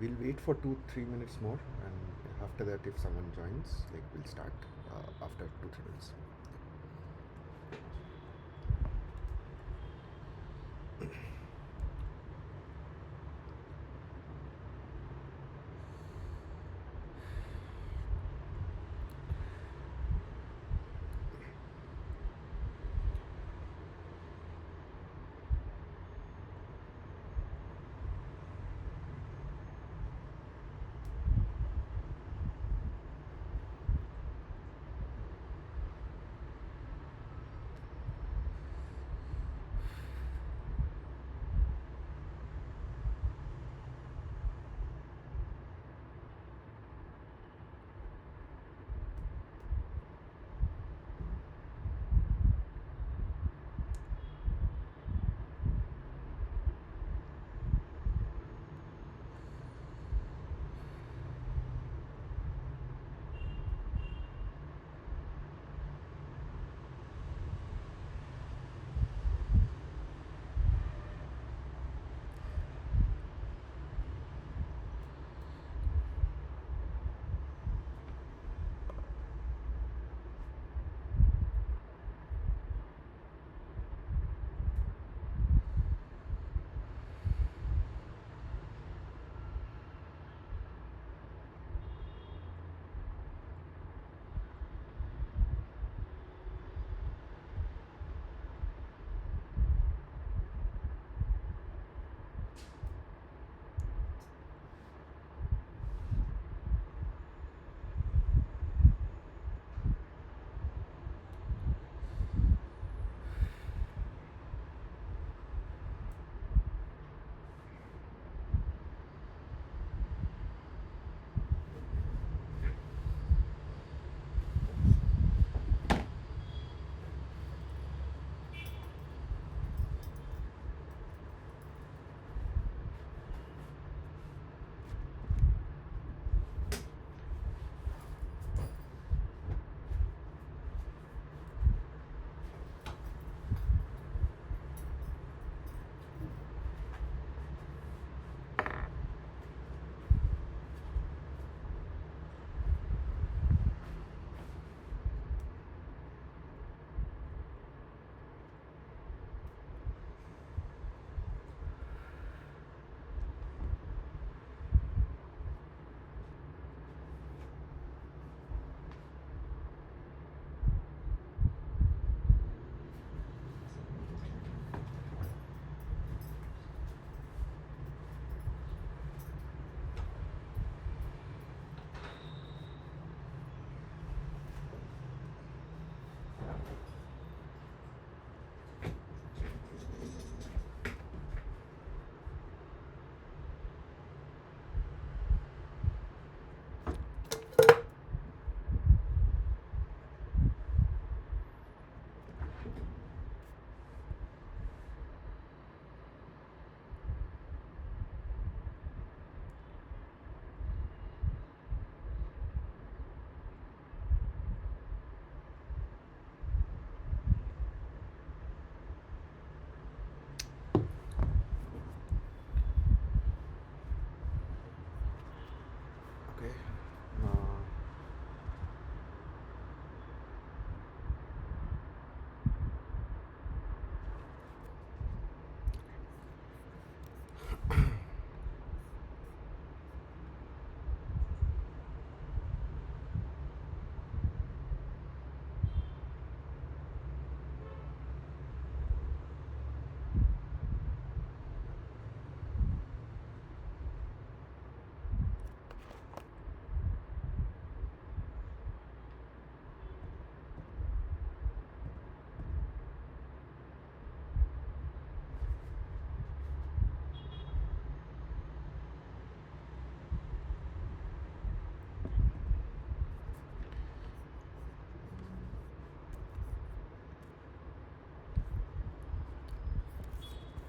We'll wait for 2-3 minutes more, and after that, if someone joins, like we'll start after 2-3 minutes.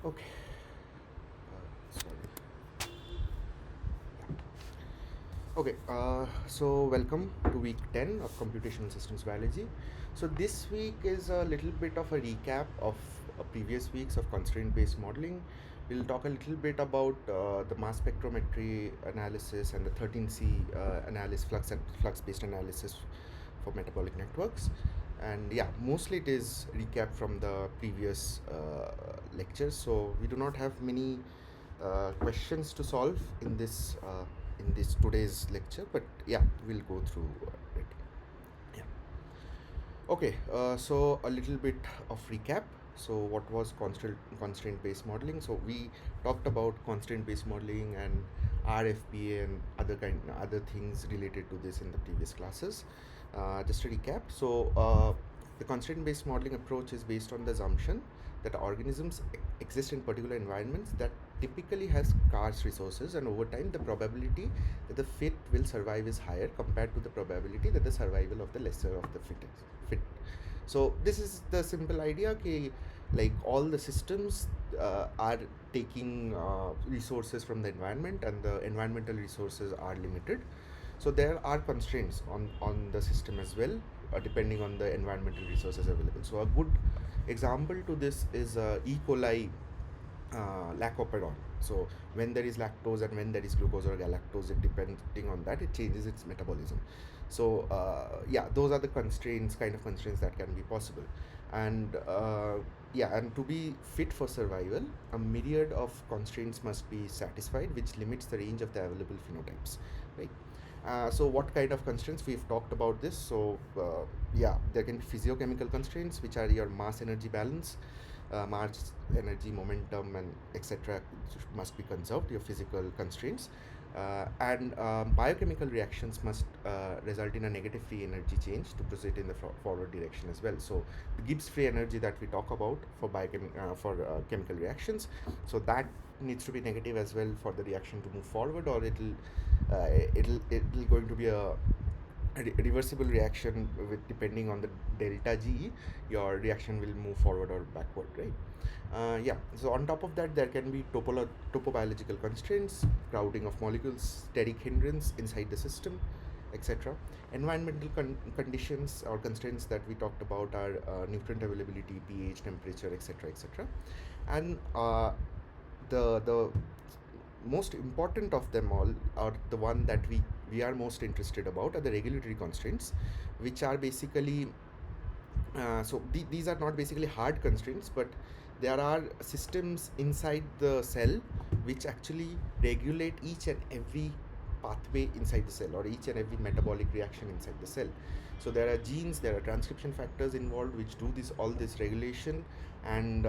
Okay. Sorry. Okay, so welcome to week 10 of Computational Systems Biology. So this week is a little bit of a recap of previous weeks of constraint-based modeling. We'll talk a little bit about the mass spectrometry analysis and the 13C analysis, flux-based analysis for metabolic networks. And yeah, mostly it is recap from the previous lectures. So we do not have many questions to solve in this today's lecture, but yeah, we'll go through it. Yeah. Okay, so a little bit of recap. So what was constraint-based modeling? So we talked about constraint-based modeling and RFPA and other things related to this in the previous classes. Just a recap. So the constraint-based modeling approach is based on the assumption that organisms exist in particular environments that typically has scarce resources, and over time the probability that the fit will survive is higher compared to the probability that the survival of the lesser of the fit. So this is the simple idea. Okay, like all the systems are taking resources from the environment, and the environmental resources are limited. So there are constraints on the system as well, depending on the environmental resources available. So a good example to this is E. coli lactoperon. So when there is lactose and when there is glucose or galactose, it depending on that, it changes its metabolism. So yeah, those are the kind of constraints that can be possible. And yeah, and to be fit for survival, a myriad of constraints must be satisfied, which limits the range of the available phenotypes, right? So what kind of constraints? We've talked about this. So yeah, there can be physiochemical constraints, which are your mass energy balance, mass energy, momentum, and etc. must be conserved, your physical constraints. And biochemical reactions must result in a negative free energy change to proceed in the forward direction as well. So the Gibbs free energy that we talk about for chemical reactions, so that needs to be negative as well for the reaction to move forward, or it'll going to be a reversible reaction with depending on the delta G, your reaction will move forward or backward, right? Yeah, so on top of that, there can be topobiological constraints, crowding of molecules, steric hindrance inside the system, etc. Environmental conditions or constraints that we talked about are nutrient availability, pH, temperature, etc., etc. And the most important of them all, are the one that we are most interested about, are the regulatory constraints, which are basically these are not basically hard constraints, but there are systems inside the cell which actually regulate each and every pathway inside the cell, or each and every metabolic reaction inside the cell. So there are genes, there are transcription factors involved which do all this regulation, and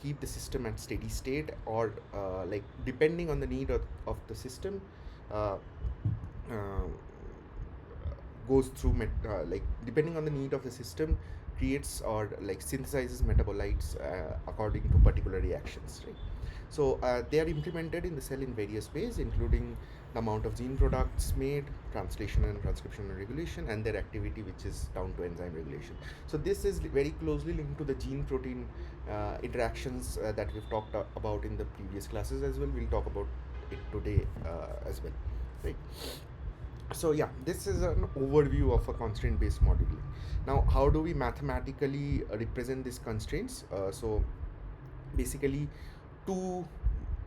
keep the system at steady state, or like depending on the need of the system, uh, uh, goes through like depending on the need of the system, creates or like synthesizes metabolites according to particular reactions, right? So they are implemented in the cell in various ways, including the amount of gene products made, translation and transcription and regulation, and their activity, which is down to enzyme regulation. So this is very closely linked to the gene protein interactions that we've talked about in the previous classes as well. We'll talk about it today as well, right? So yeah, this is an overview of a constraint based modeling. Now how do we mathematically represent these constraints? So basically two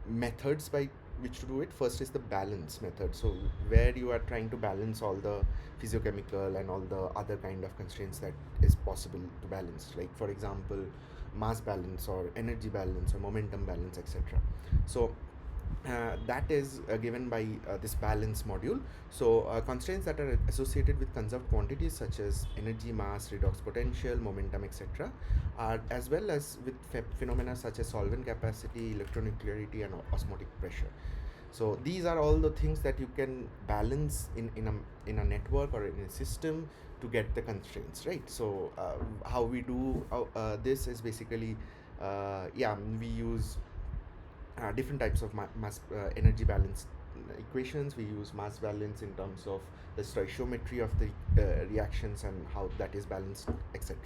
methods by which to do it. First is the balance method, so where you are trying to balance all the physiochemical and all the other kind of constraints that is possible to balance, like for example mass balance or energy balance or momentum balance, etc. So that is given by this balance module. So constraints that are associated with conserved quantities such as energy, mass, redox potential, momentum, etc., are as well as with phenomena such as solvent capacity, electronuclearity, and osmotic pressure. So these are all the things that you can balance in a network or in a system to get the constraints, right? So how we do this is basically yeah, we use different types of mass energy balance equations. We use mass balance in terms of the stoichiometry of the reactions and how that is balanced, etc.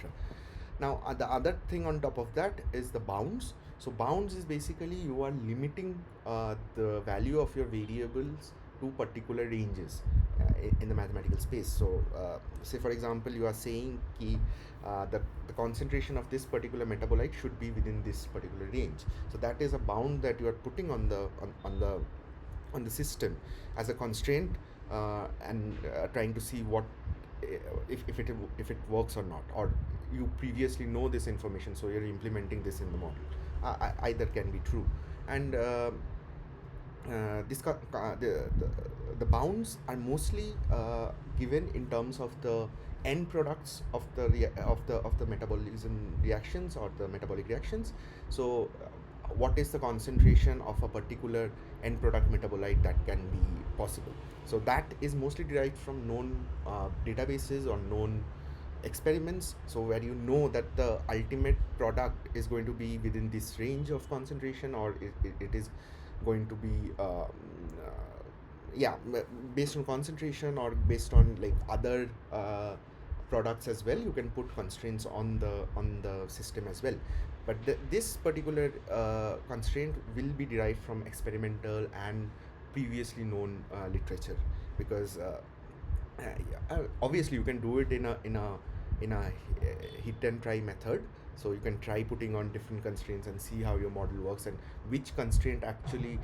Now, the other thing on top of that is the bounds. So bounds is basically you are limiting the value of your variables to particular ranges in the mathematical space. So say for example you are saying ki, the concentration of this particular metabolite should be within this particular range. So that is a bound that you are putting on the system as a constraint, and trying to see what if it works or not, or you previously know this information, so you're implementing this in the model. Either can be true. And this the bounds are mostly given in terms of the end products of the metabolism reactions or the metabolic reactions. So what is the concentration of a particular end product metabolite that can be possible? So that is mostly derived from known databases or known experiments, so where you know that the ultimate product is going to be within this range of concentration, or it is going to be yeah, based on concentration or based on like other products as well. You can put constraints on the system as well, but this particular constraint will be derived from experimental and previously known literature, because obviously you can do it in a hit and try method. So you can try putting on different constraints and see how your model works, and which constraint actually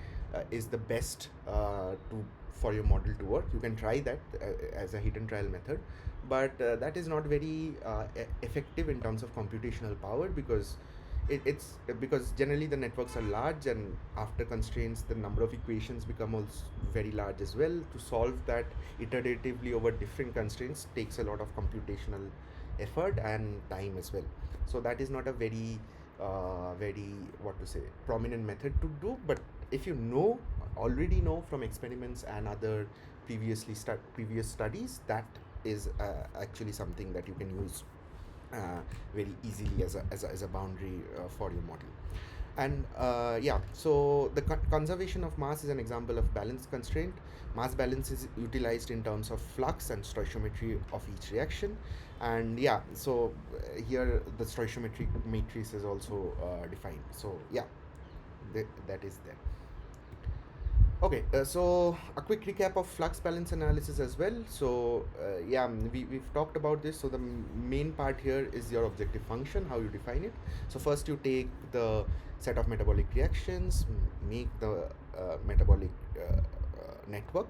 is the best to for your model to work. You can try that as a hit and trial method, but that is not very effective in terms of computational power, because it's because generally the networks are large, and after constraints the number of equations become also very large as well. To solve that iteratively over different constraints takes a lot of computational effort and time as well. So that is not a very what to say prominent method to do. But if you already know from experiments and other previous studies, that is actually something that you can use very easily as a boundary for your model. And yeah, so the conservation of mass is an example of balance constraint. Mass balance is utilized in terms of flux and stoichiometry of each reaction. And yeah, so here the stoichiometric matrix is also defined. So yeah, that is there. Okay, so a quick recap of flux balance analysis as well. So yeah, we've talked about this. So the main part here is your objective function, how you define it. So first you take the set of metabolic reactions, make the metabolic network,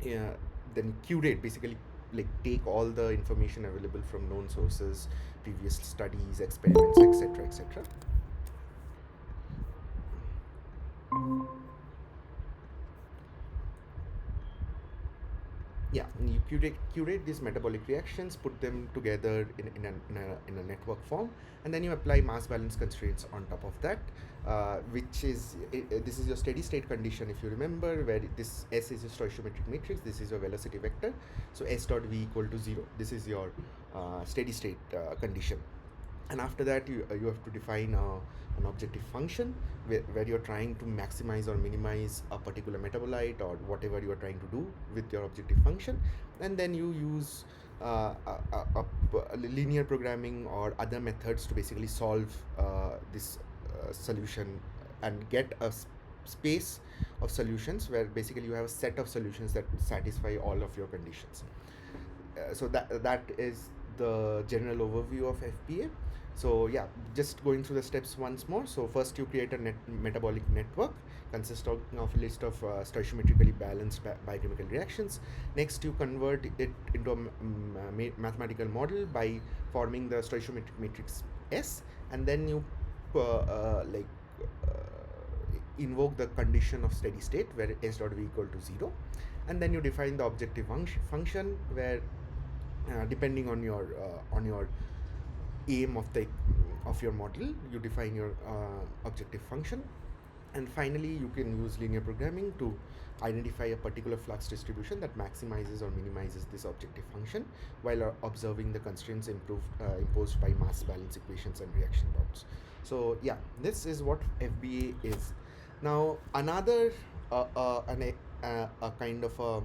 then curate, basically like take all the information available from known sources, previous studies, experiments, etc., etc. Yeah, you curate these metabolic reactions, put them together in a network form, and then you apply mass balance constraints on top of that, which is this is your steady state condition, if you remember, where this S is your stoichiometric matrix, this is your velocity vector. So S dot V equal to 0, this is your steady state condition. And after that you have to define an objective function where you're trying to maximize or minimize a particular metabolite or whatever you are trying to do with your objective function. And then you use a linear programming or other methods to basically solve this solution, and get a space of solutions where basically you have a set of solutions that satisfy all of your conditions. So that is the general overview of FBA. So yeah, just going through the steps once more. So first you create a metabolic network consisting of a list of stoichiometrically balanced biochemical reactions. Next you convert it into a mathematical model by forming the stoichiometric matrix S, and then you like invoke the condition of steady state where S dot V equal to 0, and then you define the objective function where depending on your aim of your model, you define your objective function. And finally you can use linear programming to identify a particular flux distribution that maximizes or minimizes this objective function while observing the constraints imposed by mass balance equations and reaction bounds. So yeah, this is what FBA is. Now another a kind of a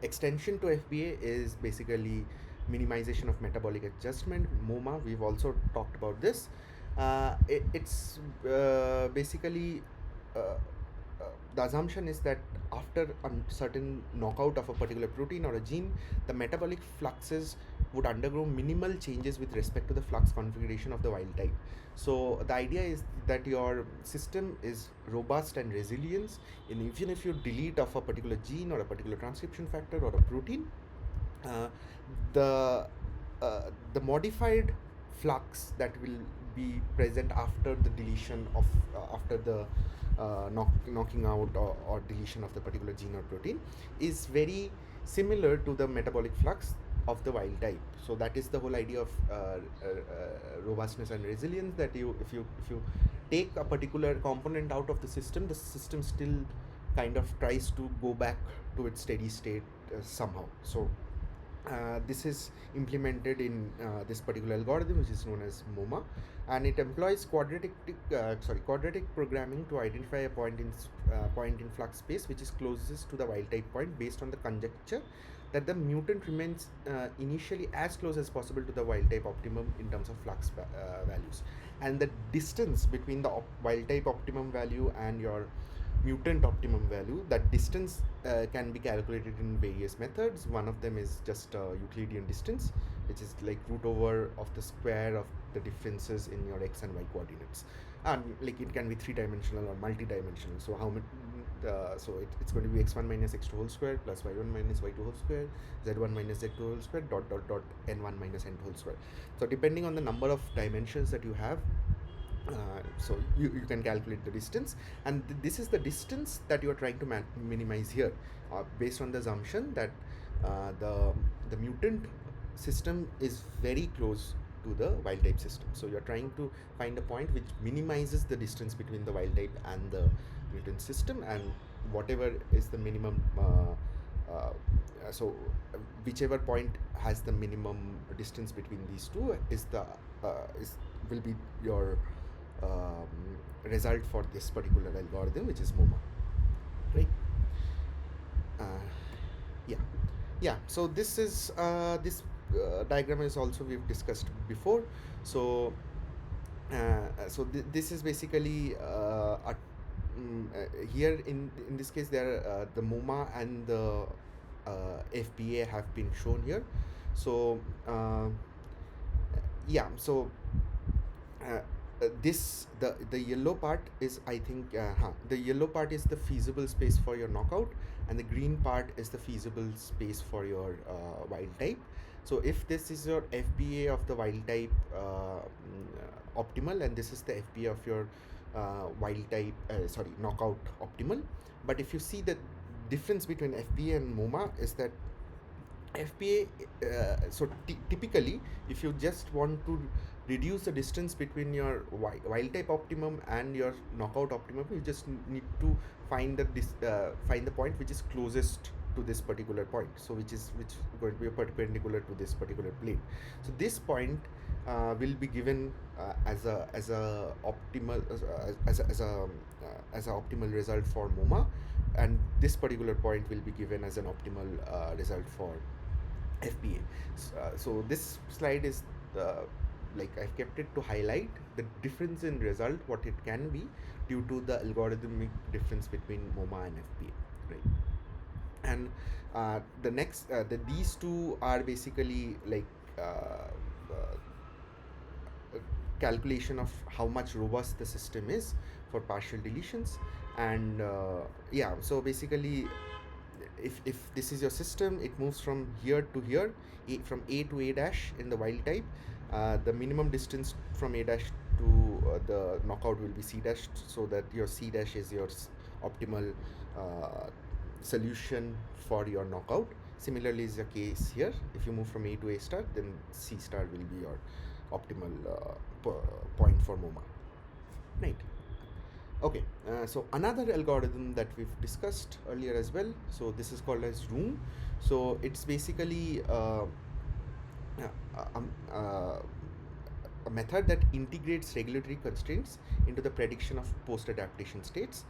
extension to FBA is basically minimization of metabolic adjustment, MoMA. We've also talked about this. It's basically uh, the assumption is that after a certain knockout of a particular protein or a gene, the metabolic fluxes would undergo minimal changes with respect to the flux configuration of the wild type. So the idea is that your system is robust and resilient, and even if you delete of a particular gene or a particular transcription factor or a protein, uh, the the modified flux that will be present after the deletion of after the knocking out or deletion of the particular gene or protein is very similar to the metabolic flux of the wild type. So that is the whole idea of robustness and resilience, that if you take a particular component out of the system still kind of tries to go back to its steady state somehow. So this is implemented in this particular algorithm, which is known as MoMA, and it employs quadratic programming to identify a point in flux space which is closest to the wild type point, based on the conjecture that the mutant remains initially as close as possible to the wild type optimum in terms of flux values, and the distance between the wild type optimum value and your mutant optimum value, that distance can be calculated in various methods. One of them is just Euclidean distance, which is like root over of the square of the differences in your x and y coordinates, and like it can be three-dimensional or multi-dimensional. So it's going to be x1 minus x2 whole square plus y1 minus y2 whole square, z1 minus z2 whole square, dot dot dot n1 minus n2 whole square. So depending on the number of dimensions that you have, so you can calculate the distance, and this is the distance that you are trying to minimize here, based on the assumption that the mutant system is very close to the wild type system. So you are trying to find a point which minimizes the distance between the wild type and the mutant system, and whatever is the minimum so whichever point has the minimum distance between these two is the is will be your result for this particular algorithm, which is MoMA, right? uh, yeah so this diagram is also we've discussed before. So this is basically here in this case there the MoMA and the FBA have been shown here. So uh, this the yellow part is, I think, the yellow part is the feasible space for your knockout, and the green part is the feasible space for your wild type. So if this is your FBA of the wild type optimal, and this is the FBA of your wild type knockout optimal. But if you see the difference between FBA and MoMA is that FBA, typically, if you just want to reduce the distance between your wild type optimum and your knockout optimum, you just need to find the point which is closest to this particular point. So which is going to be perpendicular to this particular plane. So this point will be given as a optimal as a optimal result for MoMA, and this particular point will be given as an optimal result for FBA. So this slide is like I've kept it to highlight the difference in result, what it can be due to the algorithmic difference between MoMA and FBA, right? And these two are basically like calculation of how much robust the system is for partial deletions. And so basically, if this is your system, it moves from here to here, from A to A dash in the wild type. The minimum distance from A dash to the knockout will be C dash, so that your C dash is your optimal solution for your knockout. Similarly is the case here. If you move from A to A star, then C star will be your optimal point for MoMA, right? Okay, so another algorithm that we've discussed earlier as well, so this is called as room. So it's basically a method that integrates regulatory constraints into the prediction of post-adaptation states.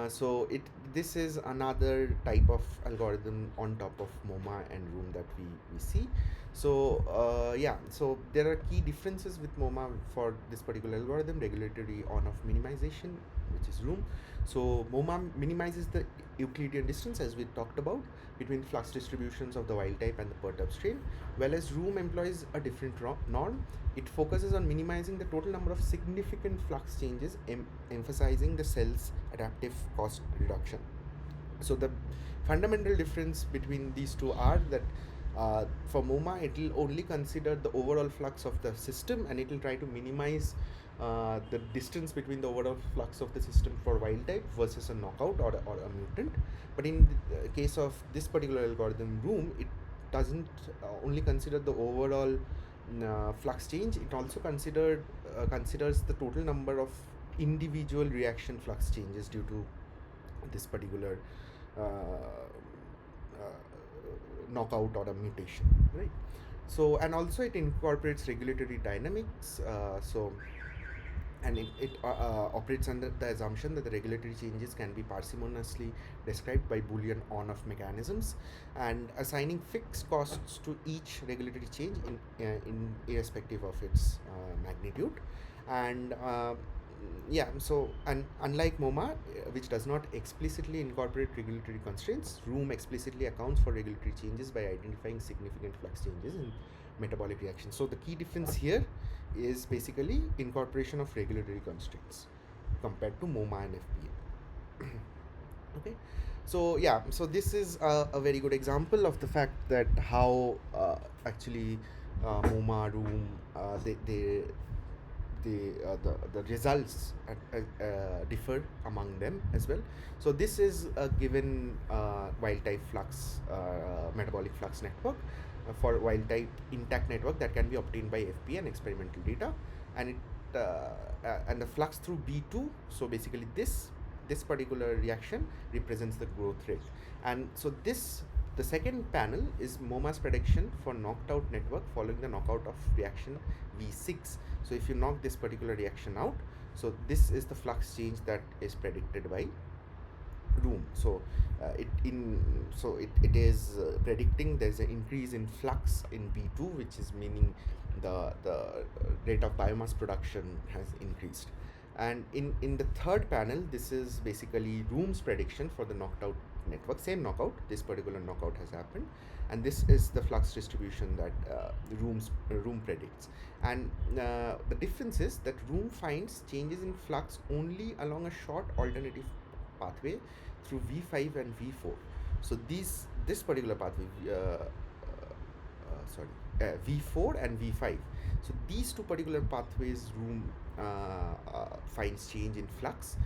So this is another type of algorithm on top of MoMA and Room that we see. So yeah, so there are key differences with MoMA for this particular algorithm: regulatory on-off minimization, which is Room. So MoMA minimizes the Euclidean distance, as we talked about, between flux distributions of the wild type and the perturbed strain, whereas Room employs a different norm. It focuses on minimizing the total number of significant flux changes, emphasizing the cell's adaptive cost reduction. So the fundamental difference between these two are that for MoMA, it will only consider the overall flux of the system, and it will try to minimize the distance between the overall flux of the system for wild type versus a knockout or a mutant. But in the case of this particular algorithm, Room, it doesn't only consider the overall flux change. It also considers the total number of individual reaction flux changes due to this particular uh, knockout or a mutation, right? So, and also it incorporates regulatory dynamics. And it operates under the assumption that the regulatory changes can be parsimoniously described by Boolean on-off mechanisms, and assigning fixed costs to each regulatory change in irrespective of its magnitude. And yeah, so, and unlike MoMA, which does not explicitly incorporate regulatory constraints, Room explicitly accounts for regulatory changes by identifying significant flux changes in metabolic reactions. So the key difference here is basically incorporation of regulatory constraints compared to MoMA and FPA. Okay, so yeah, so this is a very good example of the fact that how actually MoMA, Room, the results differ among them as well. So this is a given wild type flux metabolic flux network for wild type intact network that can be obtained by FP and experimental data, and and the flux through B2. So basically this particular reaction represents the growth rate, and so the second panel is MoMA's prediction for knocked out network following the knockout of reaction V6. So if you knock this particular reaction out, so this is the flux change that is predicted by Room. So it is predicting there's an increase in flux in B2, which is meaning the rate of biomass production has increased. And in the third panel, this is basically Room's prediction for the knocked out network. Same knockout, this particular knockout has happened, and this is the flux distribution that Room predicts. And the difference is that Room finds changes in flux only along a short alternative pathway through V5 and V4. So this particular pathway, V4 and V5. So these two particular pathways, Room finds change in flux.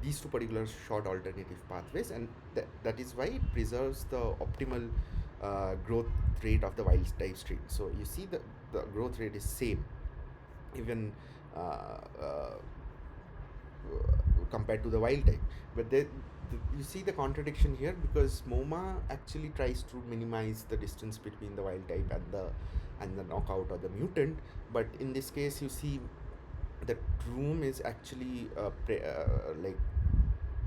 These two particular short alternative pathways, and that is why it preserves the optimal growth rate of the wild type strain. So you see the growth rate is same even compared to the wild type, but you see the contradiction here, because MoMA actually tries to minimize the distance between the wild type and the knockout or the mutant, but in this case you see that Room is actually like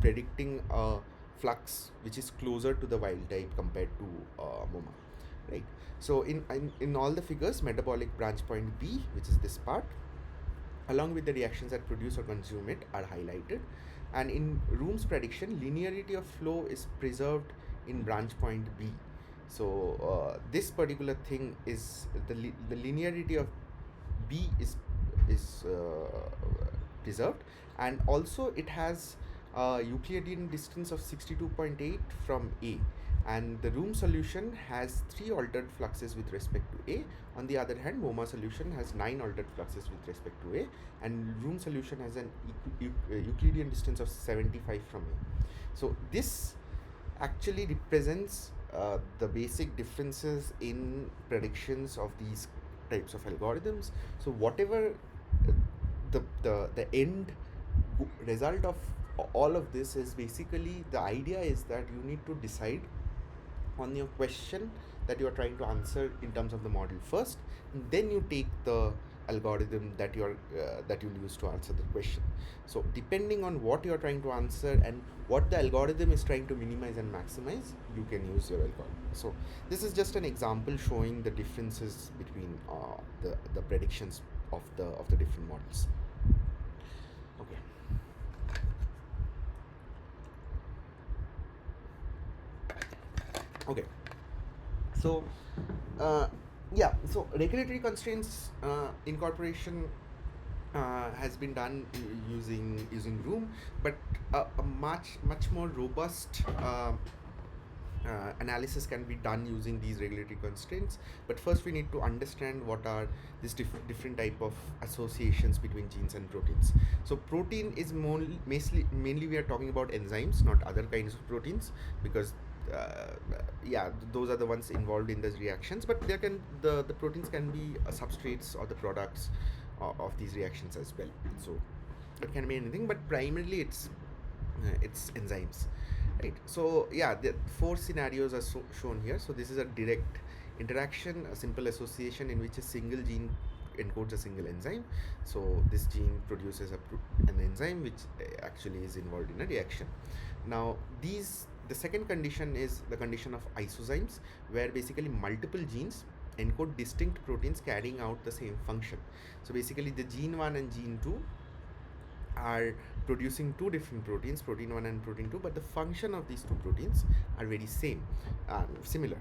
predicting a flux which is closer to the wild type compared to MoMA, right? So in all the figures, metabolic branch point B, which is this part, along with the reactions that produce or consume it, are highlighted. And in Room's prediction, linearity of flow is preserved in branch point B. So this particular thing is the linearity of B is preserved, and also it has a Euclidean distance of 62.8 from A, and the Room solution has 3 altered fluxes with respect to A. On the other hand, MoMA solution has 9 altered fluxes with respect to A, and Room solution has an Euclidean distance of 75 from A. So this actually represents the basic differences in predictions of these types of algorithms. So whatever the end result of all of this is, basically the idea is that you need to decide on your question that you are trying to answer in terms of the model first, and then you take the algorithm that you'll use to answer the question. So depending on what you're trying to answer and what the algorithm is trying to minimize and maximize, you can use your algorithm. So this is just an example showing the differences between the predictions of the different models. Okay. Okay. So yeah, so regulatory constraints incorporation has been done using Room, but a much more robust analysis can be done using these regulatory constraints. But first we need to understand what are these different type of associations between genes and proteins. So protein is mainly we are talking about enzymes, not other kinds of proteins, because yeah, those are the ones involved in these reactions, but the proteins can be substrates or the products of these reactions as well. So it can be anything, but primarily it's enzymes, right? So yeah, the four scenarios are shown here. So this is a direct interaction, a simple association in which a single gene encodes a single enzyme. So this gene produces an enzyme which actually is involved in a reaction. Now the second condition is the condition of isozymes, where basically multiple genes encode distinct proteins carrying out the same function. So basically the gene 1 and gene 2 are producing two different proteins, protein 1 and protein 2, but the function of these two proteins are very similar.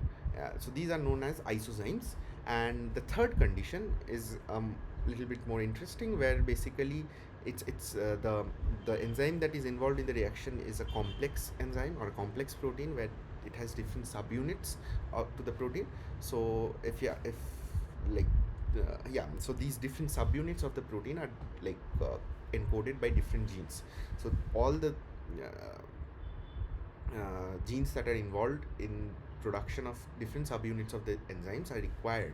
So these are known as isozymes. And the third condition is a little bit more interesting, where basically it's the enzyme that is involved in the reaction is a complex enzyme or a complex protein, where it has different subunits to the protein. So if like so these different subunits of the protein are like encoded by different genes. So all the genes that are involved in production of different subunits of the enzymes are required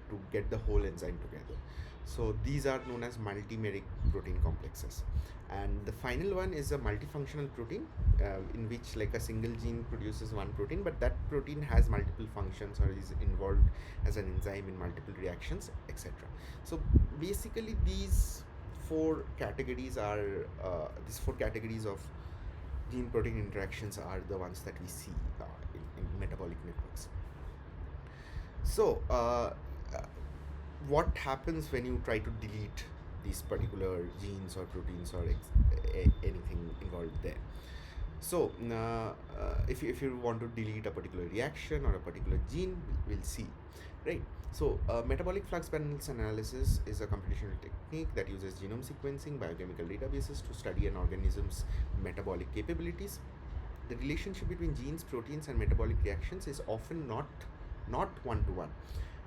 to get the whole enzyme together. So these are known as multimeric protein complexes. And the final one is a multifunctional protein, in which like a single gene produces one protein, but that protein has multiple functions or is involved as an enzyme in multiple reactions, etc. So basically these four categories of gene protein interactions are the ones that we see in metabolic networks. So what happens when you try to delete these particular genes or proteins or anything involved there? So if you want to delete a particular reaction or a particular gene, we'll see, right? So metabolic flux balance analysis is a computational technique that uses genome sequencing, biochemical databases to study an organism's metabolic capabilities. The relationship between genes, proteins, and metabolic reactions is often not one-to-one.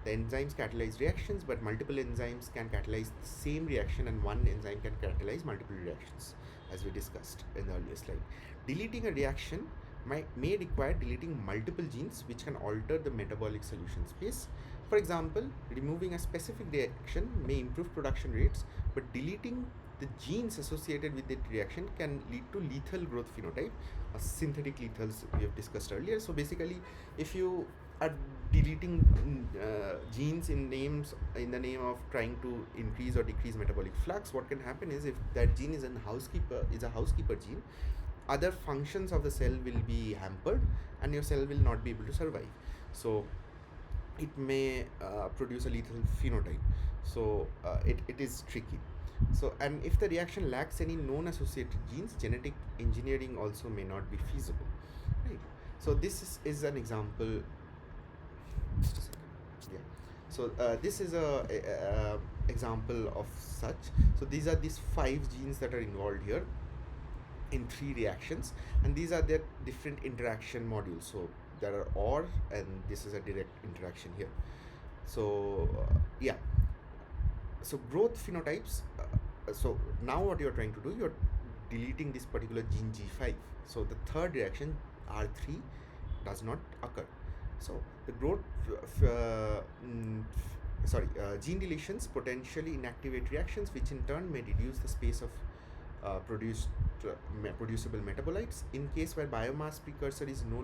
The enzymes catalyze reactions, but multiple enzymes can catalyze the same reaction, and one enzyme can catalyze multiple reactions, as we discussed in the earlier slide. Deleting a reaction may require deleting multiple genes, which can alter the metabolic solution space. For example, removing a specific reaction may improve production rates, but deleting the genes associated with that reaction can lead to lethal growth phenotype, or synthetic lethals we have discussed earlier. So basically, if you are deleting genes in the name of trying to increase or decrease metabolic flux, what can happen is, if that gene is a housekeeper gene, other functions of the cell will be hampered and your cell will not be able to survive. So it may produce a lethal phenotype. So it is tricky. So, and if the reaction lacks any known associated genes, genetic engineering also may not be feasible, right? So this is an example. Just a second. Yeah. So this is a example of such. So these are these 5 genes that are involved here in 3 reactions, and these are their different interaction modules. So there are OR, and this is a direct interaction here. So yeah. So growth phenotypes. So now what you're trying to do, you're deleting this particular gene G5. So the third reaction R3 does not occur. So the growth gene deletions potentially inactivate reactions, which in turn may reduce the space of producible metabolites. In case where biomass precursor is no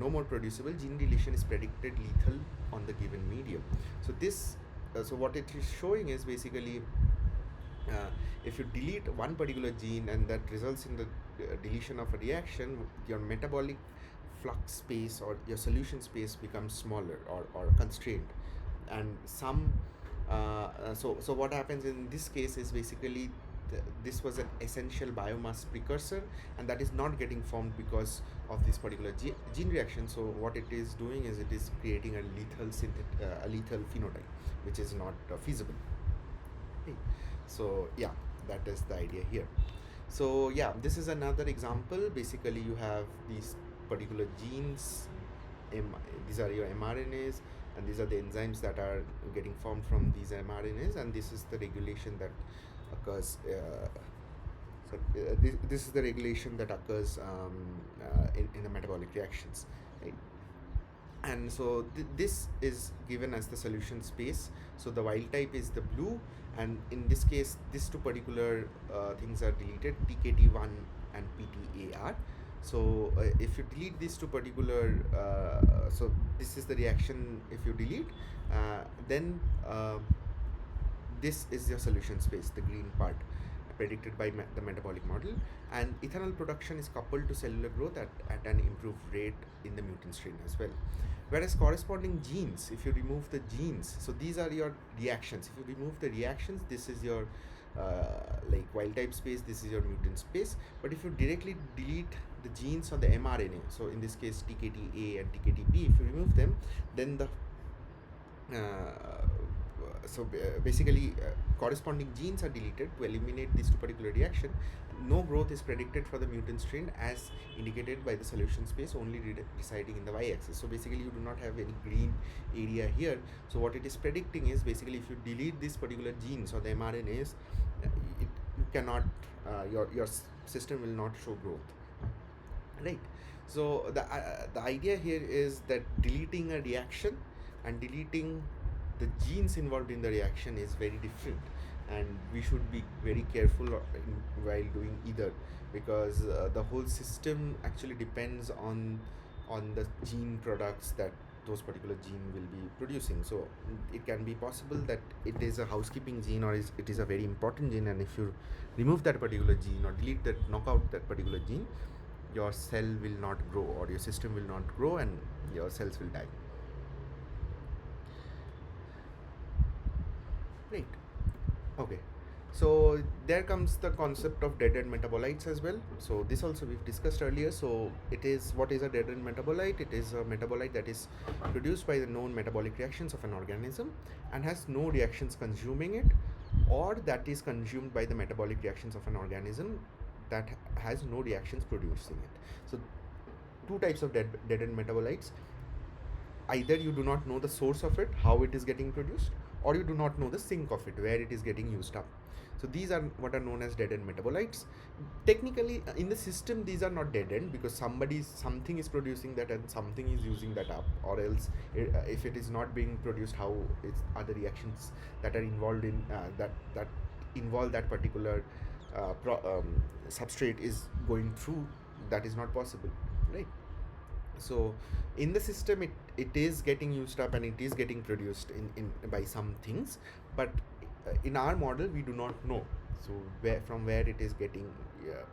more producible, gene deletion is predicted lethal on the given medium. So this so what it is showing is basically, uh, if you delete one particular gene and that results in the deletion of a reaction, your metabolic flux space or your solution space becomes smaller or constrained. And so what happens in this case is basically this was an essential biomass precursor, and that is not getting formed because of this particular gene reaction. So what it is doing is it is creating a lethal phenotype, which is not feasible. Okay. So yeah, that is the idea here. So yeah, this is another example. Basically, you have these particular genes. These are your mRNAs, and these are the enzymes that are getting formed from these mRNAs, and this is the regulation that occurs. This is the regulation that occurs in the metabolic reactions, right? And so this is given as the solution space. So the wild type is the blue, and in this case these two particular things are deleted, TKT1 and PTAR. So if you delete these two particular so this is the reaction. If you delete then this is your solution space, the green part, predicted by the metabolic model. And ethanol production is coupled to cellular growth at an improved rate in the mutant strain as well. Whereas corresponding genes, if you remove the genes, so these are your reactions. If you remove the reactions, this is your like wild type space, this is your mutant space. But if you directly delete the genes on the mRNA, so in this case TKTA and TKTB, if you remove them, then the basically corresponding genes are deleted to eliminate this particular reaction. No growth is predicted for the mutant strain as indicated by the solution space only residing in the y-axis. So basically you do not have any green area here. So what it is predicting is basically if you delete these particular genes or the mRNAs, you cannot your system will not show growth, right? So the idea here is that deleting a reaction and deleting the genes involved in the reaction is very different, and we should be very careful while doing either, because the whole system actually depends on the gene products that those particular gene will be producing. So it can be possible that it is a housekeeping gene, or it is a very important gene, and if you remove that particular gene or delete that, knock out that particular gene, your cell will not grow or your system will not grow and your cells will die, right? Okay, so there comes the concept of dead end metabolites as well. So this also we've discussed earlier. So it is, what is a dead end metabolite? It is a metabolite that is produced by the known metabolic reactions of an organism and has no reactions consuming it, or that is consumed by the metabolic reactions of an organism that has no reactions producing it. So two types of dead end metabolites. Either you do not know the source of it, how it is getting produced, or you do not know the sink of it, where it is getting used up. So these are what are known as dead end metabolites. Technically in the system these are not dead end, because something is producing that and something is using that up, or else if it is not being produced, how it's other reactions that are involved in that involve that particular substrate is going through, that is not possible, right? So in the system it is getting used up and it is getting produced in by some things, but in our model we do not know, so from where it is getting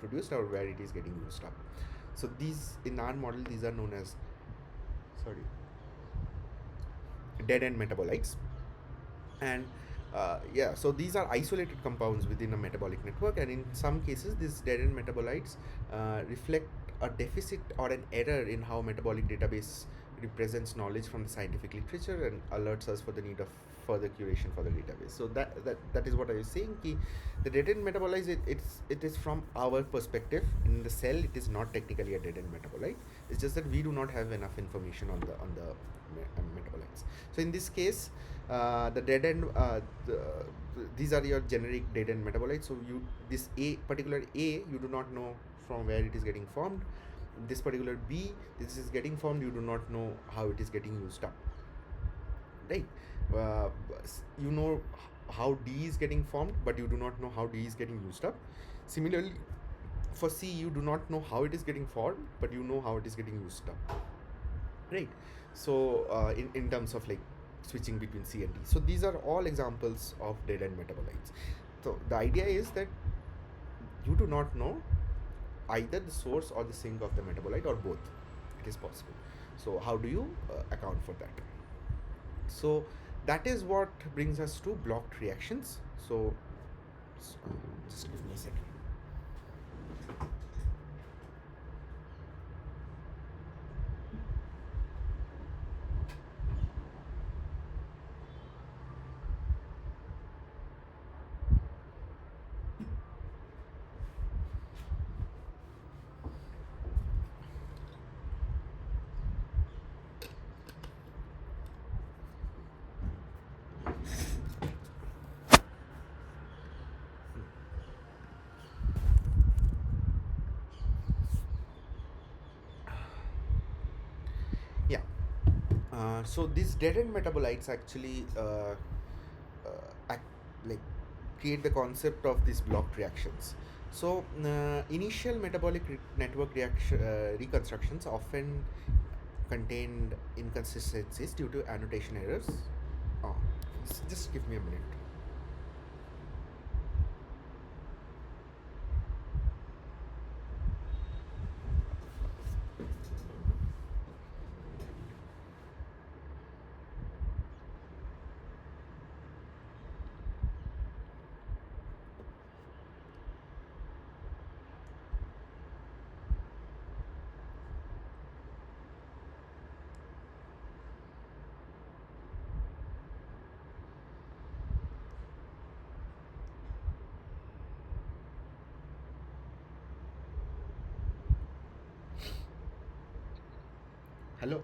produced or where it is getting used up. So these, in our model, these are known as dead end metabolites. And yeah, so these are isolated compounds within a metabolic network, and in some cases these dead end metabolites reflect a deficit or an error in how metabolic database represents knowledge from the scientific literature and alerts us for the need of further curation for the database. So that is what I was saying, ki the dead end metabolites, it is from our perspective in the cell, it is not technically a dead end metabolite. It's just that we do not have enough information on the metabolites. So in this case, the dead end, these are your generic dead end metabolites. So this particular A, you do not know from where it is getting formed. This particular B, this is getting formed, you do not know how it is getting used up, right? You know how D is getting formed, but you do not know how D is getting used up. Similarly, for C, you do not know how it is getting formed, but you know how it is getting used up, right? So in terms of like switching between C and D. So these are all examples of dead end metabolites. So the idea is that you do not know either the source or the sink of the metabolite, or both. It is possible. So how do you account for that? So that is what brings us to blocked reactions. So just give me a second. Yeah. So these dead end metabolites actually like create the concept of these blocked reactions. So initial metabolic network reconstructions often contained inconsistencies due to annotation errors. Oh, just give me a minute. Hello.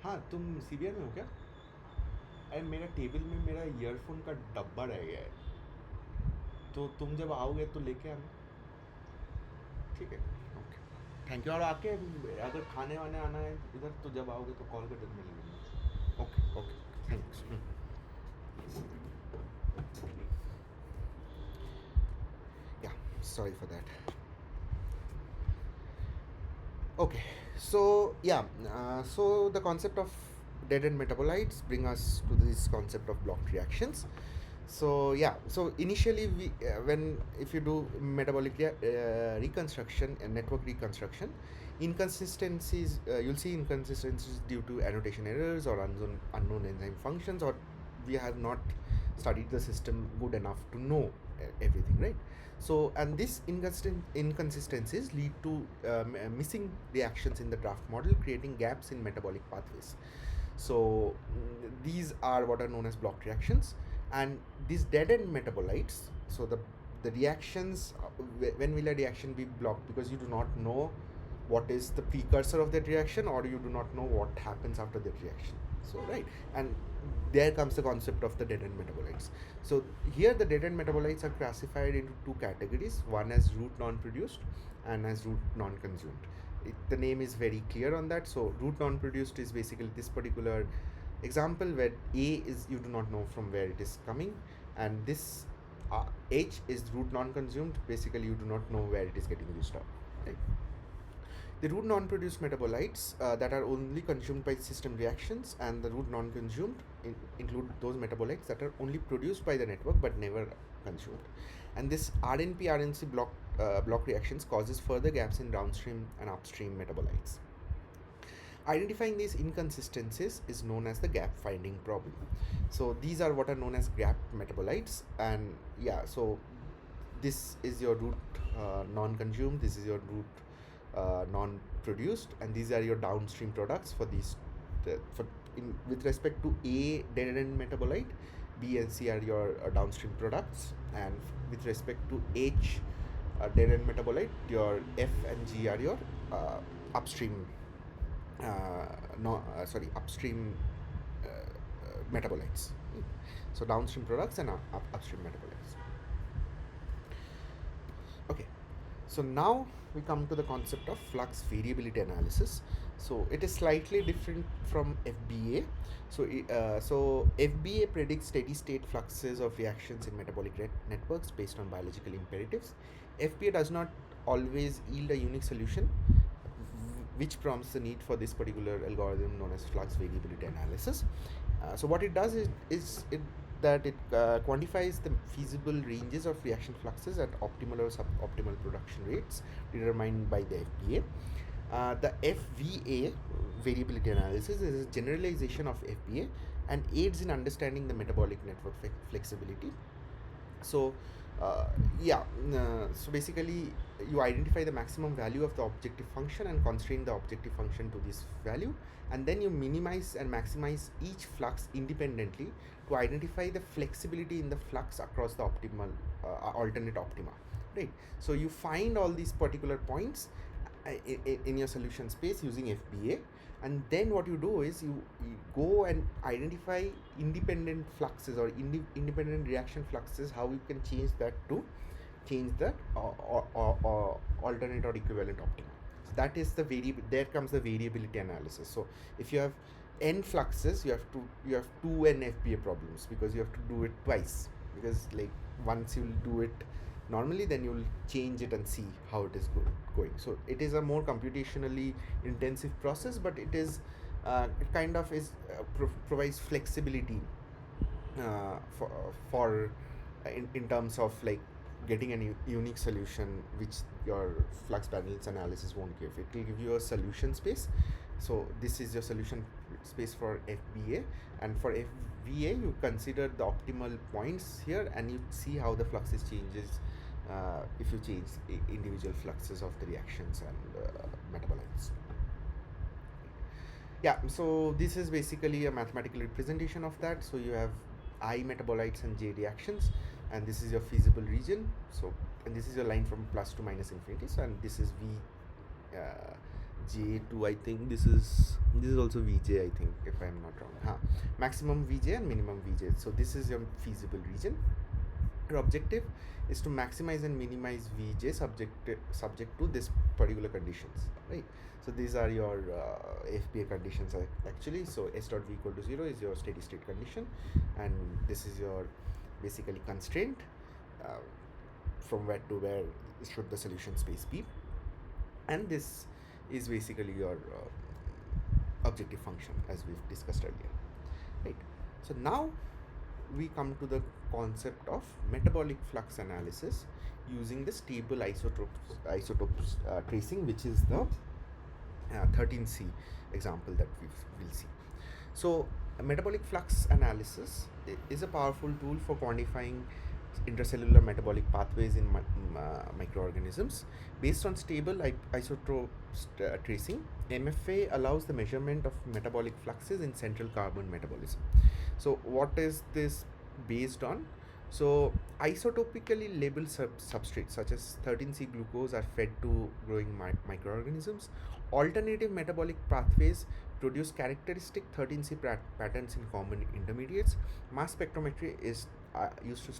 हाँ, तुम CBI में हो क्या? अरे मेरा table में मेरा earphone का डब्बा रह गया है, तो तुम जब आओगे तो लेके आना. ठीक है. ओके. Thank you. और आके अगर खाने वाने आना है इधर तो जब आओगे तो कॉल कर देना, मिल लेंगे. Okay okay. थैंक्स. या sorry for that. Okay, so yeah, so the concept of dead end metabolites bring us to this concept of blocked reactions. So yeah, so initially we when if you do metabolic reconstruction and network reconstruction, inconsistencies you'll see inconsistencies due to annotation errors or unknown enzyme functions, or we have not studied the system good enough to know everything, right? So and these inconsistencies lead to missing reactions in the draft model, creating gaps in metabolic pathways. So these are what are known as blocked reactions. And these dead end metabolites, so the reactions, when will a reaction be blocked? Because you do not know what is the precursor of that reaction, or you do not know what happens after that reaction. So right, and there comes the concept of the dead end metabolites. So here the dead end metabolites are classified into two categories, one as root non-produced and as root non-consumed. The name is very clear on that. So root non-produced is basically this particular example where A is you do not know from where it is coming, and this H is root non-consumed. Basically you do not know where it is getting used up, right? The root non-produced metabolites that are only consumed by system reactions, and the root non-consumed include those metabolites that are only produced by the network but never consumed. And this RNP-RNC block reactions causes further gaps in downstream and upstream metabolites. Identifying these inconsistencies is known as the gap finding problem. So these are what are known as gap metabolites, and yeah, so this is your root non-consumed, this is your root non-produced, and these are your downstream products for these. With respect to A dead end metabolite, B and C are your downstream products, and with respect to H dead end metabolite, your F and G are your upstream. Upstream metabolites. So downstream products and upstream metabolites. Okay. So now we come to the concept of flux variability analysis. So it is slightly different from FBA. So FBA predicts steady state fluxes of reactions in metabolic networks based on biological imperatives. FBA does not always yield a unique solution. which prompts the need for this particular algorithm known as flux variability analysis. So what it does is it quantifies the feasible ranges of reaction fluxes at optimal or suboptimal production rates determined by the FBA. The FVA, variability analysis, is a generalization of FBA and aids in understanding the metabolic network flexibility. So yeah, so basically you identify the maximum value of the objective function and constrain the objective function to this value, and then you minimize and maximize each flux independently to identify the flexibility in the flux across the optimal alternate optima, right? So you find all these particular points in your solution space using FBA, and then what you do is you go and identify independent fluxes or independent reaction fluxes, how you can change that to change that alternate or equivalent optima. So that is the there comes the variability analysis. So if you have n fluxes, you have two n FBA problems, because you have to do it twice, because like once you do it normally, then you'll change it and see how it is going. So it is a more computationally intensive process, but it is it kind of is provides flexibility for in terms of like getting a unique solution which your flux balance analysis won't give. It will give you a solution space. So this is your solution space for FBA, and for FVA you consider the optimal points here, and you see how the fluxes changes if you change individual fluxes of the reactions and metabolites. Yeah, so this is basically a mathematical representation of that. So you have I metabolites and J reactions, and this is your feasible region. So, and this is your line from plus to minus infinity. So, and this is V J2, I think this is also VJ, I think, if I'm not wrong. Maximum VJ and minimum VJ. So this is your feasible region. Your objective is to maximize and minimize VJ subject to this particular conditions, right? So these are your FBA conditions actually. So S dot V equal to 0 is your steady state condition, and this is your basically constraint from where to where should the solution space be, and this is basically your objective function as we've discussed earlier, right? So now we come to the concept of metabolic flux analysis using the stable isotopes tracing, which is the 13C example that we'll see. So metabolic flux analysis is a powerful tool for quantifying intercellular metabolic pathways in microorganisms. Based on stable isotopes tracing, MFA allows the measurement of metabolic fluxes in central carbon metabolism. So what is this based on? So isotopically labeled substrates such as 13C glucose are fed to growing microorganisms. Alternative metabolic pathways produce characteristic 13C patterns in common intermediates. Mass spectrometry is used to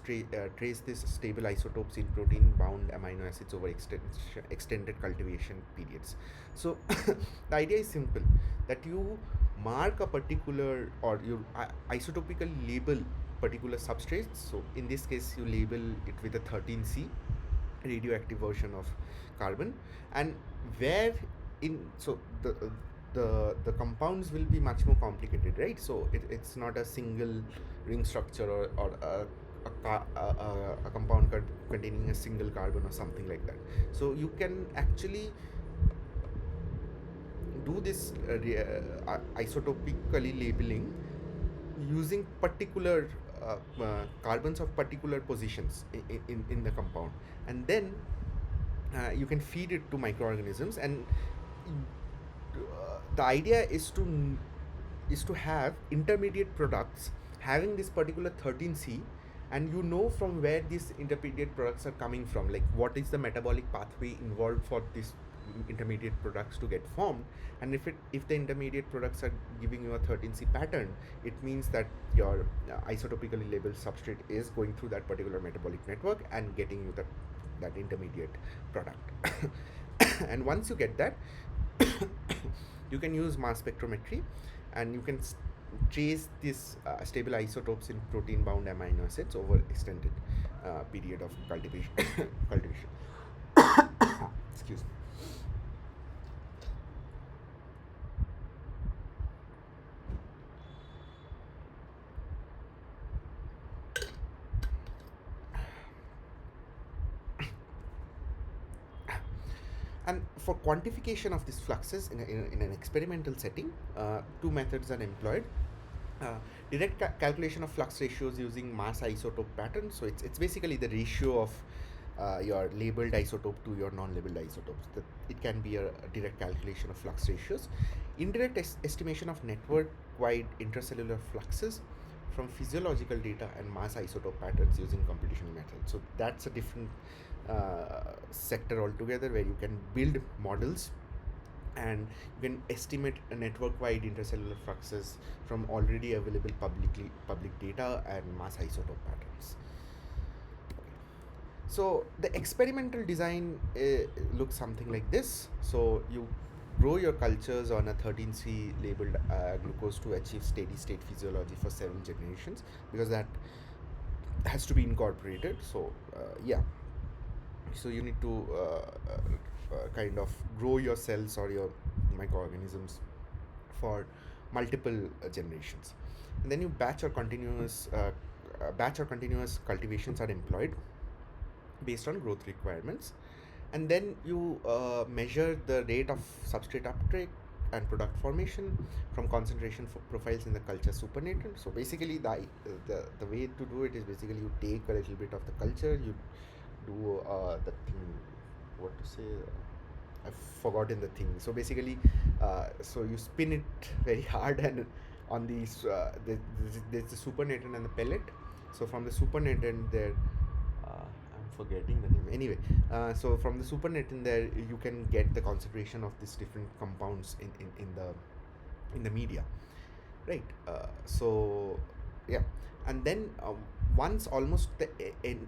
trace these stable isotopes in protein-bound amino acids over extended cultivation periods. So the idea is simple, that you mark a particular, or you isotopically label particular substrates. So in this case you label it with a 13C radioactive version of carbon, and where in, so the compounds will be much more complicated, right? So it's not a single ring structure or a compound containing a single carbon or something like that. So you can actually do this isotopically labeling using particular carbons of particular positions in the compound, and then you can feed it to microorganisms, and the idea is to have intermediate products having this particular 13C, and you know from where these intermediate products are coming from, like what is the metabolic pathway involved for these intermediate products to get formed. And if the intermediate products are giving you a 13C pattern, it means that your isotopically labeled substrate is going through that particular metabolic network and getting you that intermediate product. And once you get that, you can use mass spectrometry, and you can trace these stable isotopes in protein-bound amino acids over extended period of cultivation. Excuse me. And for quantification of these fluxes in an experimental setting, two methods are employed. uh, Direct calculation of flux ratios using mass isotope pattern. So it's basically the ratio of your labeled isotope to your non-labeled isotopes. It can be a direct calculation of flux ratios. Indirect estimation of network-wide intracellular fluxes from physiological data and mass isotope patterns using computational methods. So that's a different sector altogether, where you can build models and you can estimate a network-wide intercellular fluxes from already available public data and mass isotope patterns. So the experimental design looks something like this. So you grow your cultures on a 13C labeled glucose to achieve steady state physiology for 7 generations, because that has to be incorporated. So yeah, so you need to kind of grow your cells or your microorganisms for multiple generations, and then you batch or continuous cultivations are employed based on growth requirements, and then you measure the rate of substrate uptake and product formation from concentration profiles in the culture supernatant. So basically the way to do it is, basically you take a little bit of the culture, you do the thing, what to say, I've forgotten the thing. So basically, so you spin it very hard, and on these there's the supernatant and the pellet. So from the supernatant there, I'm forgetting the name. Anyway, so from the supernatant there, you can get the concentration of these different compounds in the media, right? So yeah, and then once almost the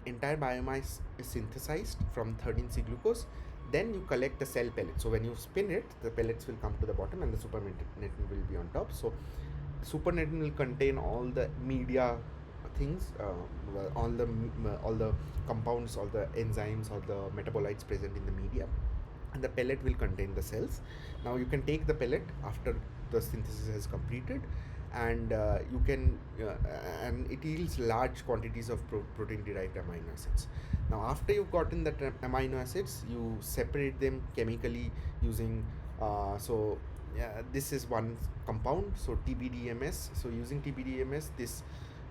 entire biomass is synthesized from 13C glucose, then you collect the cell pellet. So when you spin it, the pellets will come to the bottom and the supernatant will be on top. So supernatant will contain all the media things, all the compounds, all the enzymes, all the metabolites present in the media, and the pellet will contain the cells. Now you can take the pellet after the synthesis has completed, and you can and it yields large quantities of protein derived amino acids. Now after you've gotten the amino acids, you separate them chemically using so yeah, this is one compound, so TBDMS. So using TBDMS, this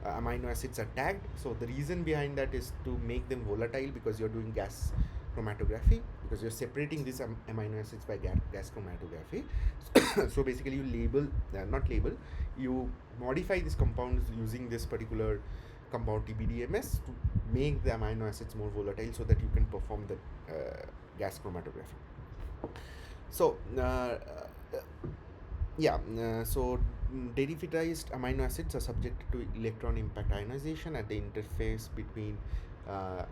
amino acids are tagged. So the reason behind that is to make them volatile, because you're doing gas chromatography, because you're separating these amino acids by gas chromatography. So basically you not label, you modify these compounds using this particular compound TBDMS to make the amino acids more volatile, so that you can perform the gas chromatography. So so derivatized amino acids are subject to electron impact ionization at the interface between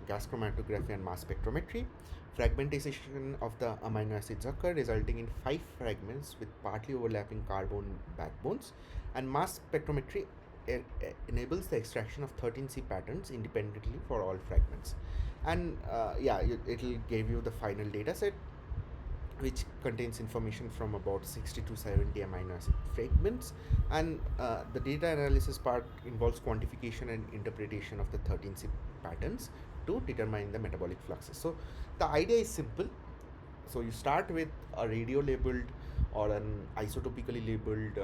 gas chromatography and mass spectrometry. Fragmentation of the amino acids occur, resulting in 5 fragments with partly overlapping carbon backbones, and mass spectrometry enables the extraction of 13C patterns independently for all fragments. And it will give you the final data set, which contains information from about 60 to 70 amino acid fragments, and the data analysis part involves quantification and interpretation of the 13C patterns to determine the metabolic fluxes. So the idea is simple. So you start with a radio labeled or an isotopically labeled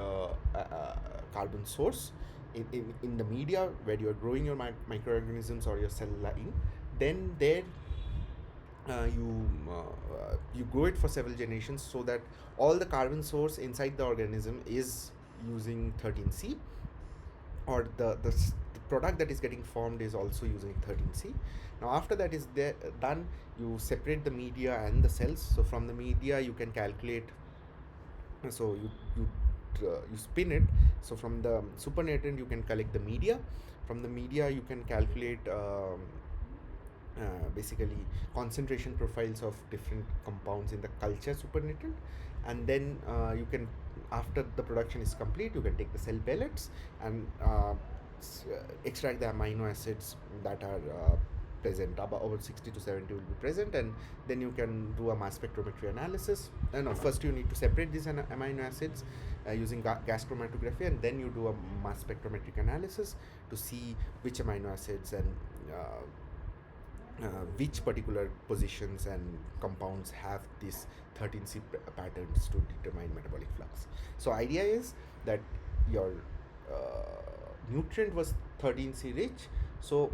carbon source in the media where you are growing your microorganisms or your cell line. Then there you grow it for several generations, so that all the carbon source inside the organism is using 13C, or the product that is getting formed is also using 13C. Now after that is done, you separate the media and the cells. So from the media you can calculate, so you spin it. So from the supernatant you can collect the media. From the media you can calculate basically concentration profiles of different compounds in the culture supernatant, and then you can, after the production is complete, you can take the cell pellets and extract the amino acids that are present. About 60 to 70 will be present, and then you can do a mass spectrometry analysis. No, first you need to separate these amino acids using gas chromatography, and then you do a mass spectrometric analysis to see which amino acids and which particular positions and compounds have these 13C patterns to determine metabolic flux. So idea is that your nutrient was 13C rich, so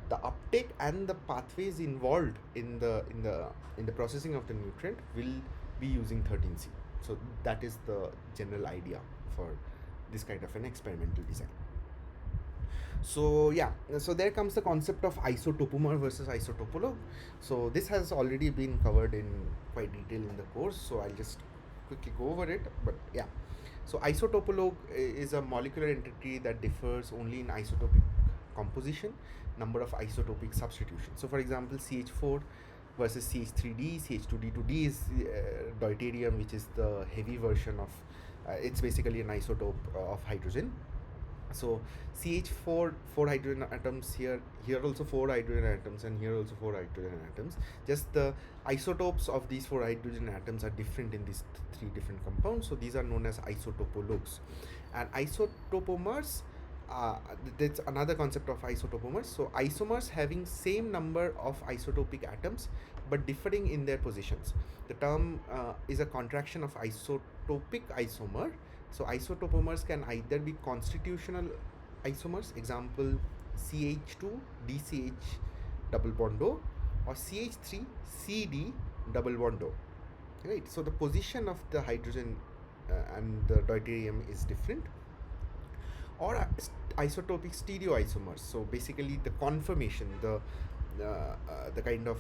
the uptake and the pathways involved in the processing of the nutrient will be using 13C. So that is the general idea for this kind of an experimental design. So yeah, so there comes the concept of isotopomer versus isotopolog. So this has already been covered in quite detail in the course, so I'll just quickly go over it. But yeah, so isotopolog is a molecular entity that differs only in isotopic composition, number of isotopic substitutions. So for example, CH4 versus CH3D, CH2D2D is deuterium, which is the heavy version of it's basically an isotope of hydrogen. So CH4, four hydrogen atoms here also four hydrogen atoms, and here also four hydrogen atoms. Just the isotopes of these four hydrogen atoms are different in these three different compounds, so these are known as isotopologues. And isotopomers, that's another concept of isotopomers. So isomers having same number of isotopic atoms but differing in their positions. The term is a contraction of isotopic isomer. So isotopomers can either be constitutional isomers, example CH2 DCH double bond O, or CH3 CD double bond O. Right. So the position of the hydrogen and the deuterium is different. Or isotopic stereoisomers. So basically the conformation, the kind of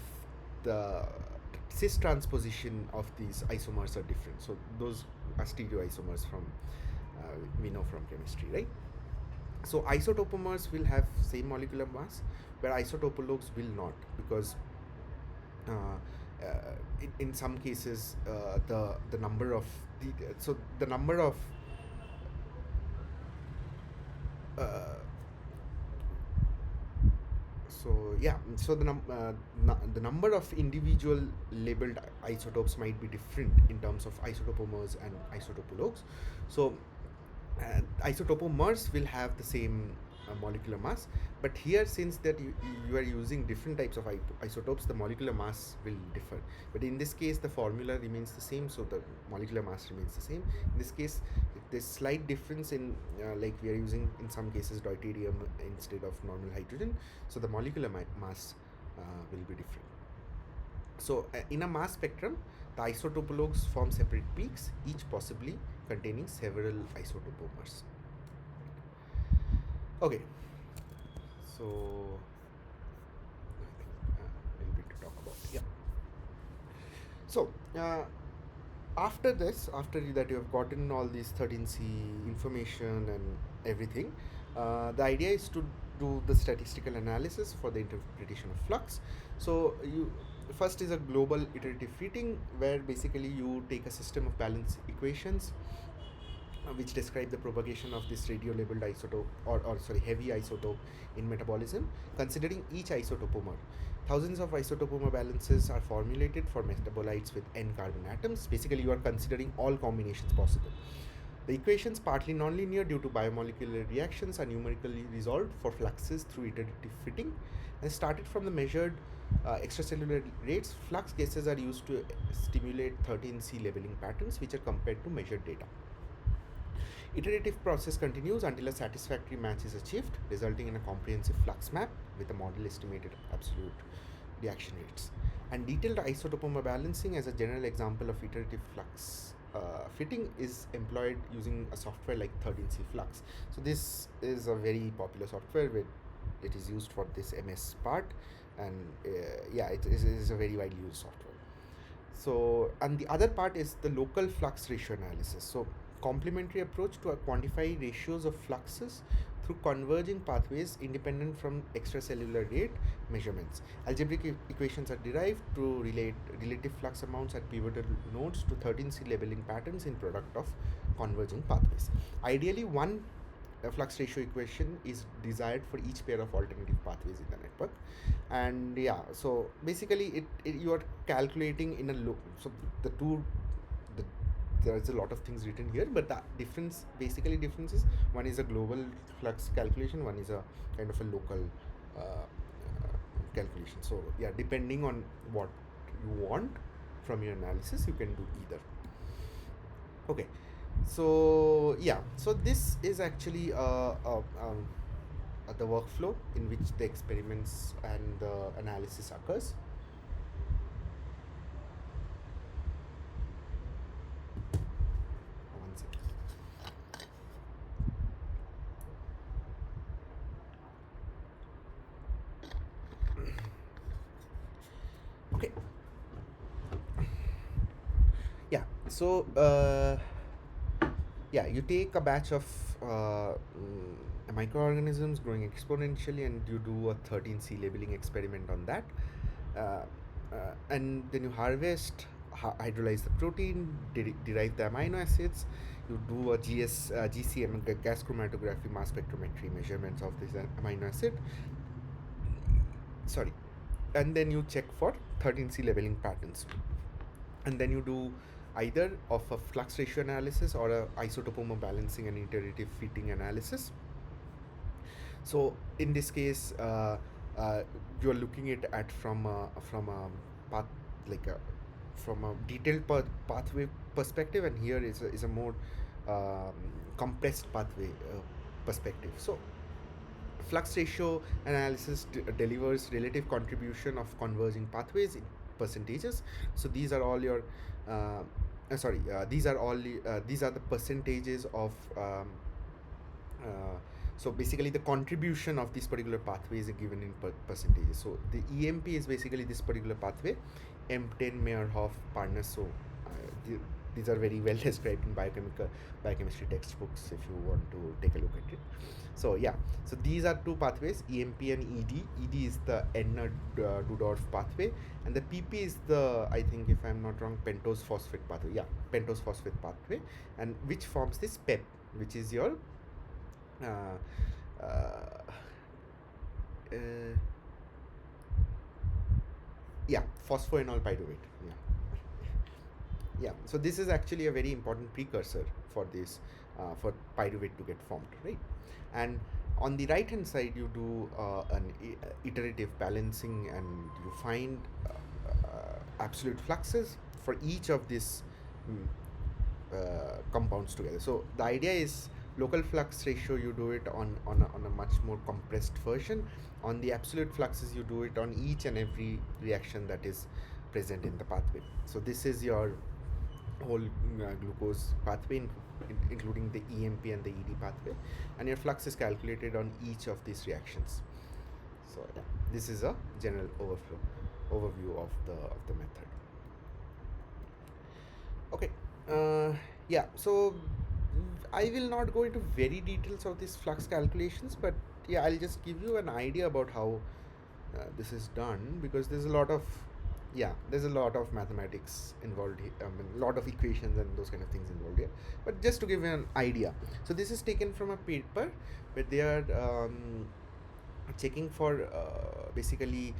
the cis transposition of these isomers are different. So those are stereoisomers from we know from chemistry, right? So isotopomers will have same molecular mass, where isotopologues will not, because in some cases the number of the number of so yeah, so the number of individual labeled isotopes might be different in terms of isotopomers and isotopologues. So isotopomers will have the same molecular mass, but here, since that you are using different types of isotopes, the molecular mass will differ. But in this case the formula remains the same, so the molecular mass remains the same. In this case there's slight difference in like we are using in some cases deuterium instead of normal hydrogen, so the molecular mass will be different. So in a mass spectrum, the isotopologues form separate peaks, each possibly containing several isotopomers. Okay, so I think a little bit to talk about. Yeah. So after this, after that you have gotten all these 13C information and everything, the idea is to do the statistical analysis for the interpretation of flux. So you first is a global iterative fitting, where basically you take a system of balance equations which describe the propagation of this radio labeled isotope or sorry heavy isotope in metabolism, considering each isotopomer. Thousands of isotopomer balances are formulated for metabolites with n carbon atoms. Basically you are considering all combinations possible. The equations, partly nonlinear due to biomolecular reactions, are numerically resolved for fluxes through iterative fitting, and started from the measured extracellular rates. Flux gases are used to stimulate 13C labeling patterns, which are compared to measured data. Iterative process continues until a satisfactory match is achieved, resulting in a comprehensive flux map with a model estimated absolute reaction rates. And detailed isotopomer balancing, as a general example of iterative flux fitting, is employed using a software like 13C Flux. So this is a very popular software where it is used for this MS part, and yeah, it is a very widely used software. So, and the other part is the local flux ratio analysis. So complementary approach to quantify ratios of fluxes through converging pathways independent from extracellular rate measurements. Algebraic equations are derived to relate relative flux amounts at pivotal nodes to 13C labeling patterns in product of converging pathways. Ideally, one flux ratio equation is desired for each pair of alternative pathways in the network. And yeah, so basically you are calculating in a loop. So there's a lot of things written here, but the difference is one is a global flux calculation, one is a kind of a local calculation. So yeah, depending on what you want from your analysis, you can do either. Okay, so yeah, so this is actually the workflow in which the experiments and the analysis occurs. One second. Okay. Yeah. So yeah, you take a batch of microorganisms growing exponentially, and you do a 13C labeling experiment on that. Uh, and then you harvest, hydrolyze the protein, derive the amino acids. You do a GCM, gas chromatography, mass spectrometry measurements of this amino acid. Sorry, and then you check for 13C labeling patterns, and then you do either of a flux ratio analysis or a isotope balancing and iterative fitting analysis. So in this case, you're looking at from a path, like a from a detailed pathway perspective, and here is a more um, compressed pathway perspective. So flux ratio analysis delivers relative contribution of converging pathways in percentages. So these are all your these are the percentages of uh, so basically the contribution of this particular pathway is given in percentages. So the EMP is basically this particular pathway, M10, Meyerhoff, Parnas. So these are very well described in biochemistry textbooks if you want to take a look at it. So yeah, so these are two pathways, EMP and ED. ED is the Enner-Dudorf pathway, and the PP is the, I think if I'm not wrong, pentose phosphate pathway. Yeah, pentose phosphate pathway, and which forms this PEP, which is your uh, uh, uh, yeah, phosphoenol pyruvate. Yeah, yeah. So this is actually a very important precursor for this, for pyruvate to get formed, right? And on the right hand side, you do an iterative balancing, and you find absolute fluxes for each of these mm, compounds together. So the idea is local flux ratio, you do it on a much more compressed version. On the absolute fluxes, you do it on each and every reaction that is present in the pathway. So this is your whole glucose pathway, including the EMP and the ED pathway, and your flux is calculated on each of these reactions. So yeah, this is a general overview of the method. Okay, yeah, so I will not go into very details of these flux calculations, but yeah, I'll just give you an idea about how this is done, because there's a lot of mathematics involved here, I mean, a lot of equations and those kind of things involved here. But just to give you an idea, so this is taken from a paper where they are checking for basically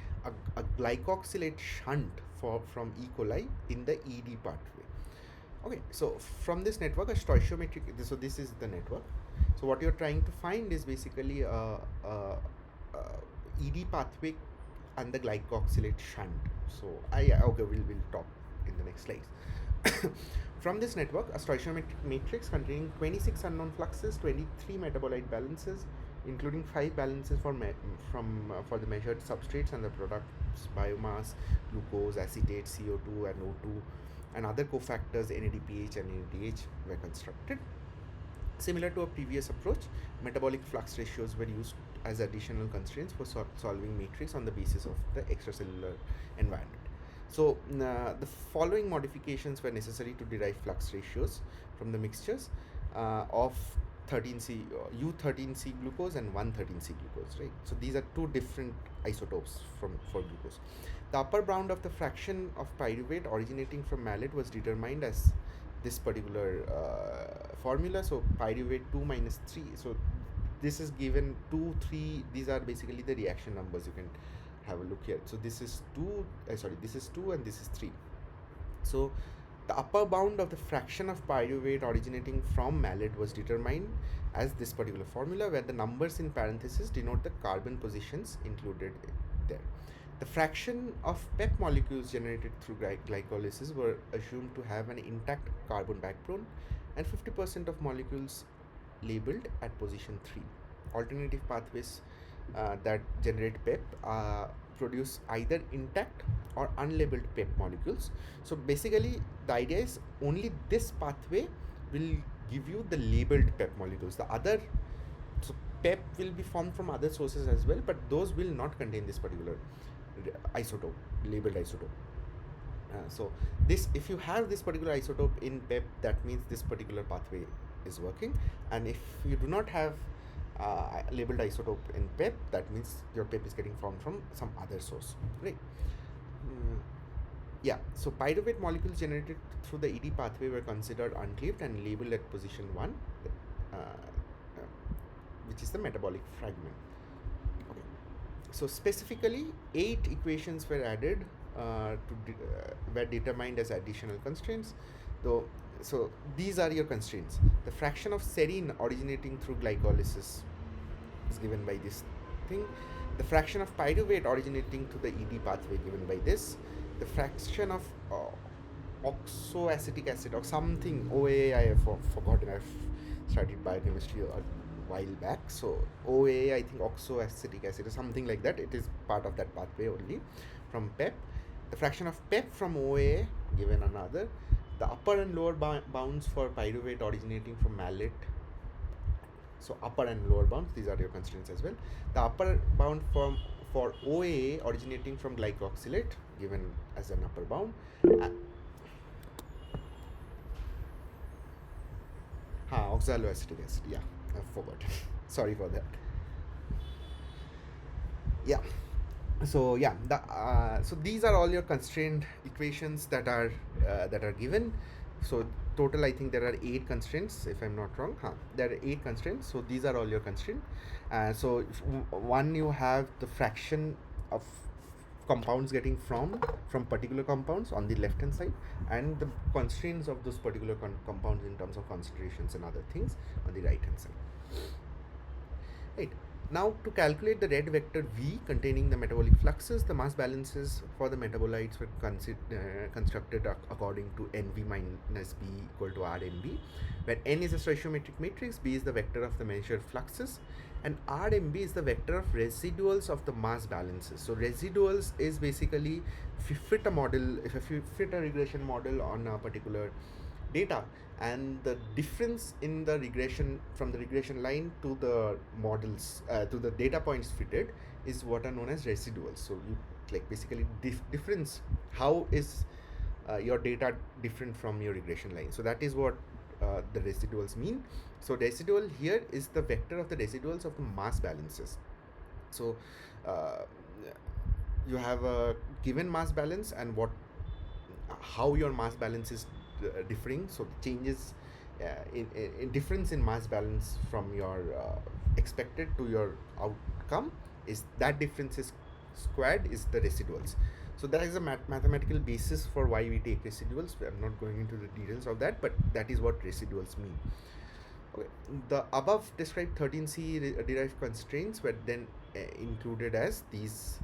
a glycoxylate shunt from E. coli in the ED pathway. Okay, so from this network, a stoichiometric. So this is the network. So what you're trying to find is basically ED pathway and the glycoxylate shunt. So okay, we'll talk in the next slides. From this network, a stoichiometric matrix containing 26 unknown fluxes, 23 metabolite balances, including 5 balances for the measured substrates and the products biomass, glucose, acetate, CO2, and O2, and other cofactors NADPH and NADH were constructed. Similar to a previous approach, metabolic flux ratios were used as additional constraints for solving matrix on the basis of the extracellular environment. So the following modifications were necessary to derive flux ratios from the mixtures of 13C U13C glucose and 113C glucose, right? So these are two different isotopes for glucose. The upper bound of the fraction of pyruvate originating from mallet was determined as this particular formula. So pyruvate 2 minus 3. So this is given 2, 3. These are basically the reaction numbers. You can have a look here. So this is 2. This is 2 and this is 3. So the upper bound of the fraction of pyruvate originating from mallet was determined as this particular formula, where the numbers in parentheses denote the carbon positions included there. The fraction of PEP molecules generated through glycolysis were assumed to have an intact carbon backbone, and 50% of molecules labeled at position 3. Alternative pathways that generate PEP produce either intact or unlabeled PEP molecules. So basically, the idea is only this pathway will give you the labeled PEP molecules. The other, so PEP will be formed from other sources as well, but those will not contain this particular isotope, labeled isotope. So this, if you have this particular isotope in PEP, that means this particular pathway is working, and if you do not have labeled isotope in PEP, that means your PEP is getting formed from some other source, right? Yeah, so pyruvate molecules generated through the ED pathway were considered uncleaved and labeled at position 1, uh, uh, which is the metabolic fragment. Okay. So specifically, 8 equations were added were determined as additional constraints. Though, so these are your constraints. The fraction of serine originating through glycolysis is given by this thing. The fraction of pyruvate originating through the ED pathway given by this. The fraction of oxoacetic acid or something, OA, I have forgotten. I've studied biochemistry a while back. So OA, I think oxoacetic acid or something like that. It is part of that pathway only from PEP. The fraction of PEP from OA given another. The upper and lower bounds for pyruvate originating from malate. So upper and lower bounds, these are your constraints as well. The upper bound for OA originating from glycoxylate given as an upper bound. Oxaloacetic acid, yeah, I forgot. Sorry for that. Yeah. So yeah, so these are all your constraint equations that are given. So total, I think there are 8 constraints, if I'm not wrong. There are 8 constraints. So these are all your constraints. So one, you have the fraction of compounds getting from particular compounds on the left hand side, and the constraints of those particular compounds in terms of concentrations and other things on the right hand side. Right. Now, to calculate the red vector V containing the metabolic fluxes, the mass balances for the metabolites were constructed according to NV minus B equal to RMB, where N is a stoichiometric matrix, B is the vector of the measured fluxes, and RMB is the vector of residuals of the mass balances. So residuals is basically, if you fit a model, if you fit a regression model on a particular data, and the difference in the regression from the regression line to the models to the data points fitted is what are known as residuals. So you like basically difference, how is your data different from your regression line. So that is what the residuals mean. So residual here is the vector of the residuals of the mass balances. So you have a given mass balance and how your mass balance is differing. So the changes in difference in mass balance from your expected to your outcome, is that difference is squared is the residuals. So that is a mathematical basis for why we take residuals. I'm not going into the details of that, but that is what residuals mean. Okay. The above described 13C derived constraints were then included as these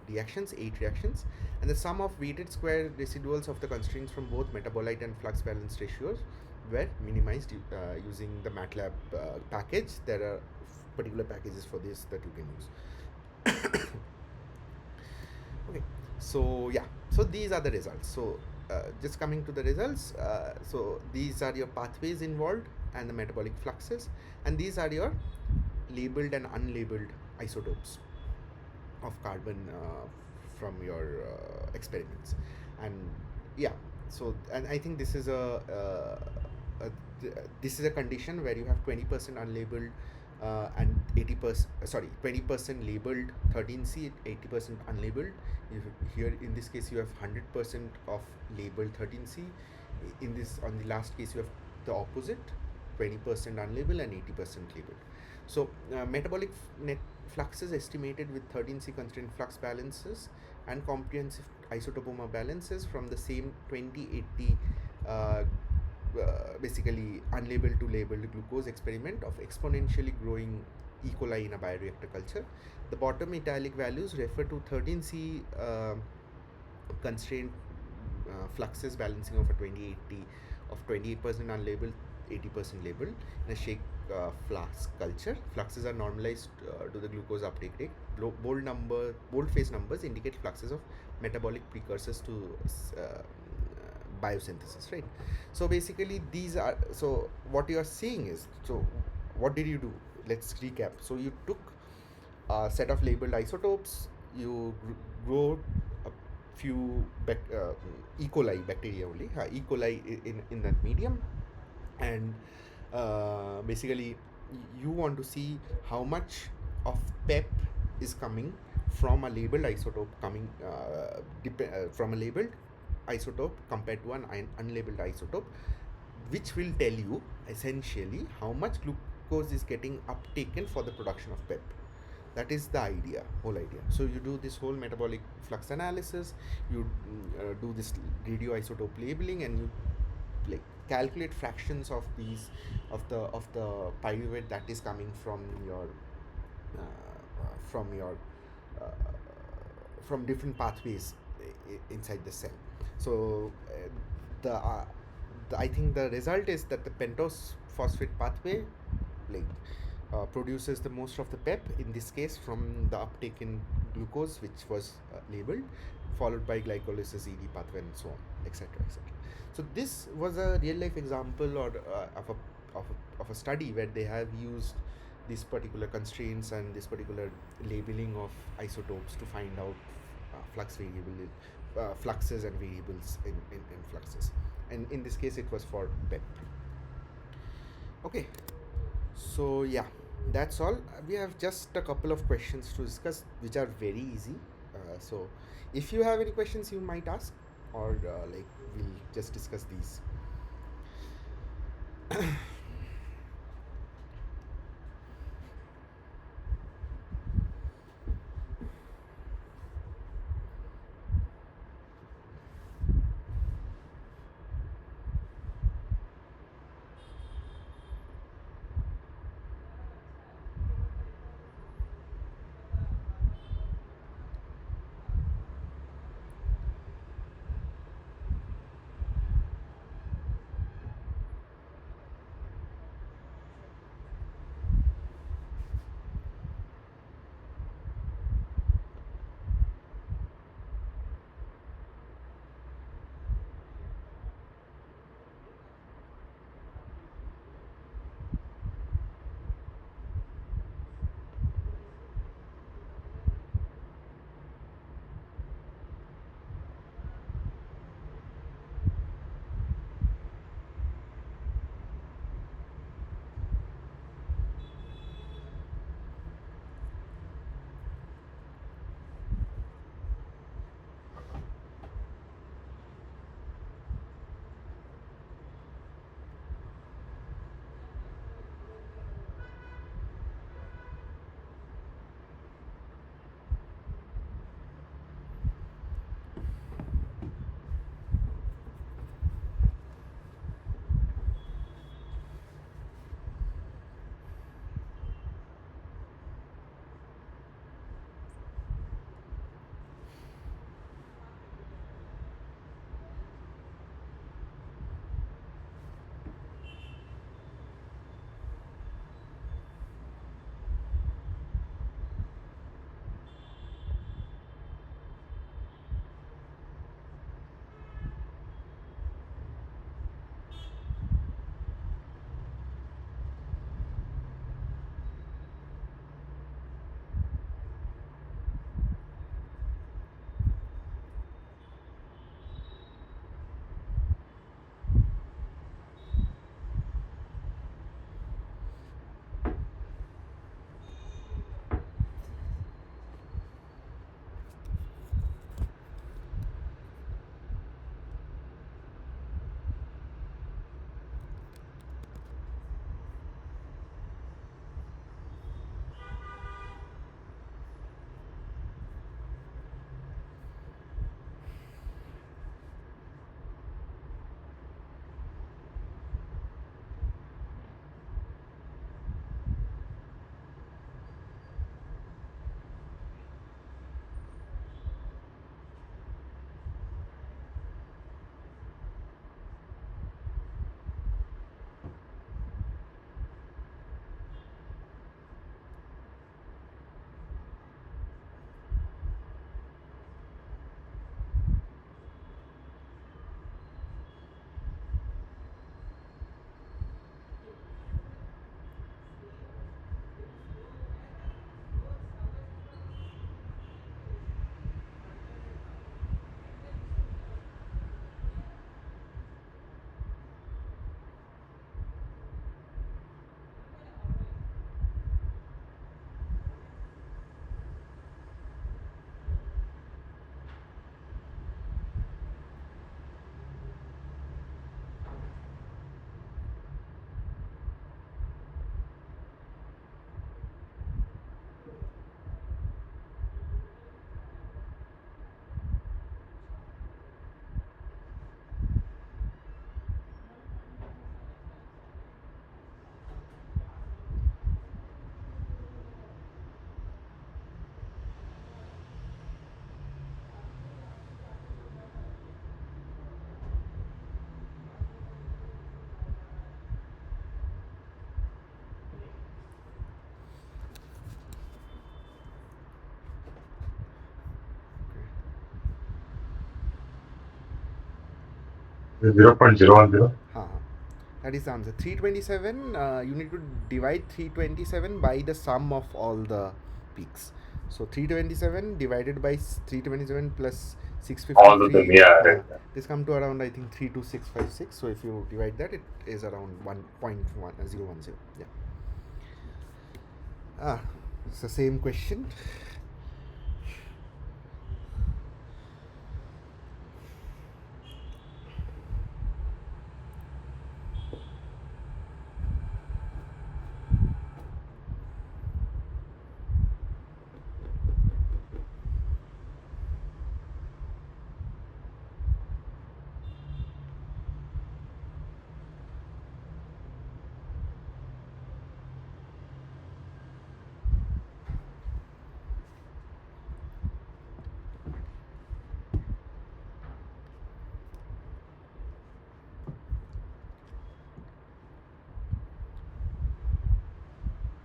reactions, 8 reactions, and the sum of weighted square residuals of the constraints from both metabolite and flux balance ratios were minimized using the MATLAB package. There are particular packages for this that you can use. Okay, so yeah, so these are the results. So just coming to the results, so these are your pathways involved and the metabolic fluxes, and these are your labeled and unlabeled isotopes of carbon from your experiments. And yeah, so, and I think this is this is a condition where you have 20% unlabeled and 80%, 20% labeled 13C, 80% unlabeled. Here in this case you have 100% of labeled 13C. In this, on the last case, you have the opposite, 20% unlabeled and 80% labeled. So metabolic net fluxes estimated with 13C constraint flux balances and comprehensive isotopoma balances from the same 2080 basically unlabeled to labeled glucose experiment of exponentially growing E. coli in a bioreactor culture. The bottom italic values refer to 13C constraint fluxes balancing of a 2080 of 28% unlabeled, 80% labeled in a shake flask culture. Fluxes are normalized to the glucose uptake rate. Bold face numbers indicate fluxes of metabolic precursors to biosynthesis, right? So basically these are, so what you are seeing is, so what did you do? Let's recap. So you took a set of labeled isotopes, you grow a few E. coli bacteria only, E. coli in that medium, and basically you want to see how much of PEP is coming from a labeled isotope from a labeled isotope compared to an unlabeled isotope, which will tell you essentially how much glucose is getting uptaken for the production of PEP. That is the whole idea. So you do this whole metabolic flux analysis, you do this radioisotope labeling, and you like calculate fractions of these of the pyruvate that is coming from your uh, from different pathways inside the cell. So the, I think the result is that the pentose phosphate pathway like produces the most of the PEP in this case from the uptake in glucose, which was labeled, followed by glycolysis, ED pathway, and so on, etc., etc. So this was a real life example or of a study where they have used these particular constraints and this particular labeling of isotopes to find out fluxes and variables in fluxes, and in this case it was for PEP. Okay, so yeah, that's all. We have just a couple of questions to discuss, which are very easy. So, if you have any questions, you might ask, or like we'll just discuss these. 0.010. हाँ, that is the answer. 327, you need to divide 327 by the sum of all the peaks. So 327 divided by 327 plus All of them. 653, Yeah, right. this come to around, I think, 32656. So if you divide that, it is around 1.1010. Yeah. It's the same question.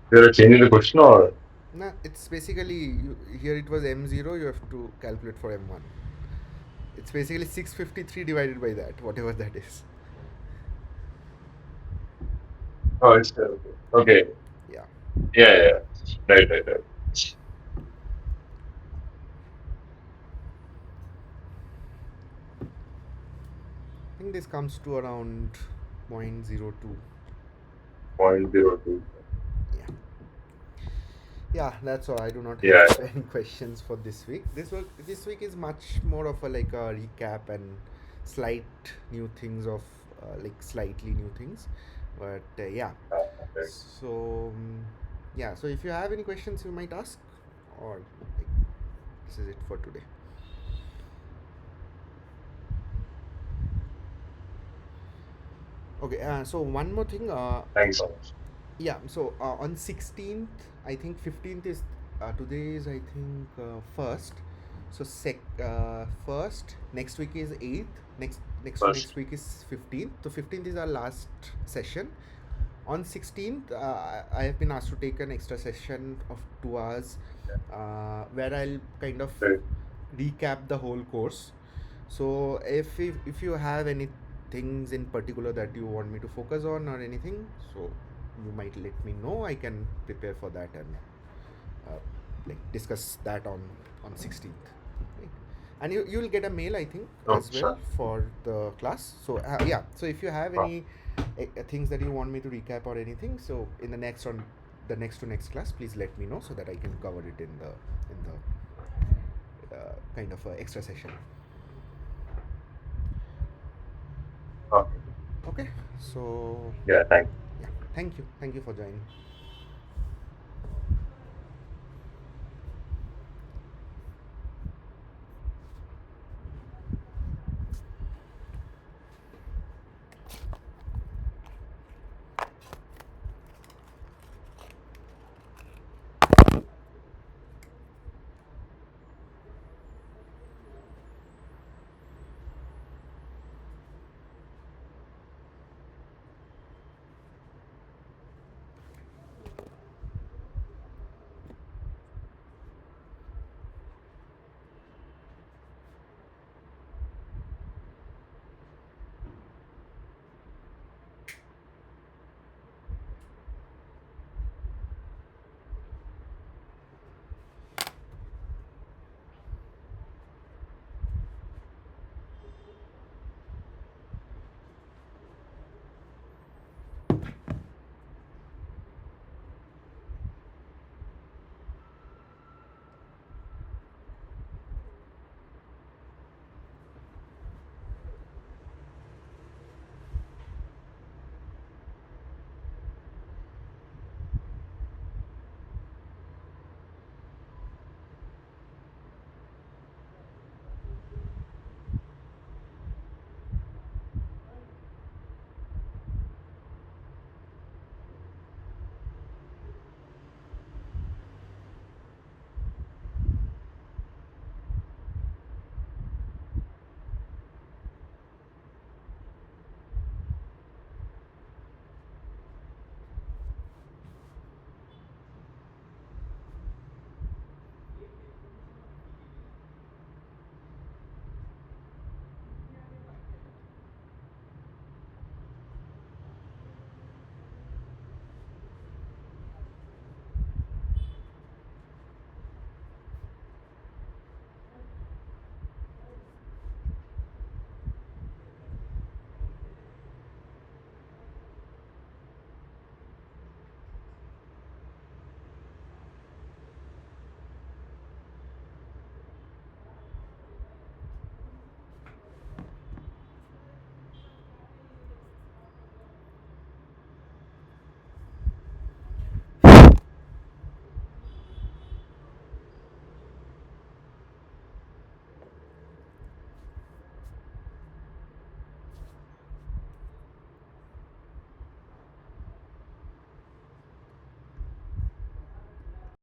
There are changing the question or Nah, it's basically here it was M0, you have to calculate for M1. It's basically 653 divided by that, whatever that is. oh, it's okay. Yeah. Yeah, yeah. Right, right, right. I think this comes to around 0.02. 0.02. Yeah. Yeah, that's all. I do not Yeah, have any questions for this week. This week is much more of a like a recap and slight new things of like slightly new things, but yeah. right. So yeah. So if you have any questions, you might ask, or like, this is it for today. Okay. So one more thing. Thanks so much. Yeah, so on 16th, I think 15th is today is, I think, first. So first, next week is 8th, next to First, next week is 15th. So 15th is our last session. On 16th, I have been asked to take an extra session of 2 hours, where I'll kind of right. recap the whole course. So if you have any things in particular that you want me to focus on or anything, so you might let me know. I can prepare for that and uh, like discuss that on 16th. Right? And you'll get a mail, I think, Oh, as well sure. for the class. So yeah, so if you have Oh, any things that you want me to recap or anything, so in the next to next class, please let me know so that I can cover it in the kind of extra session. okay. Okay, so Yeah, thanks. yeah, thank you for joining.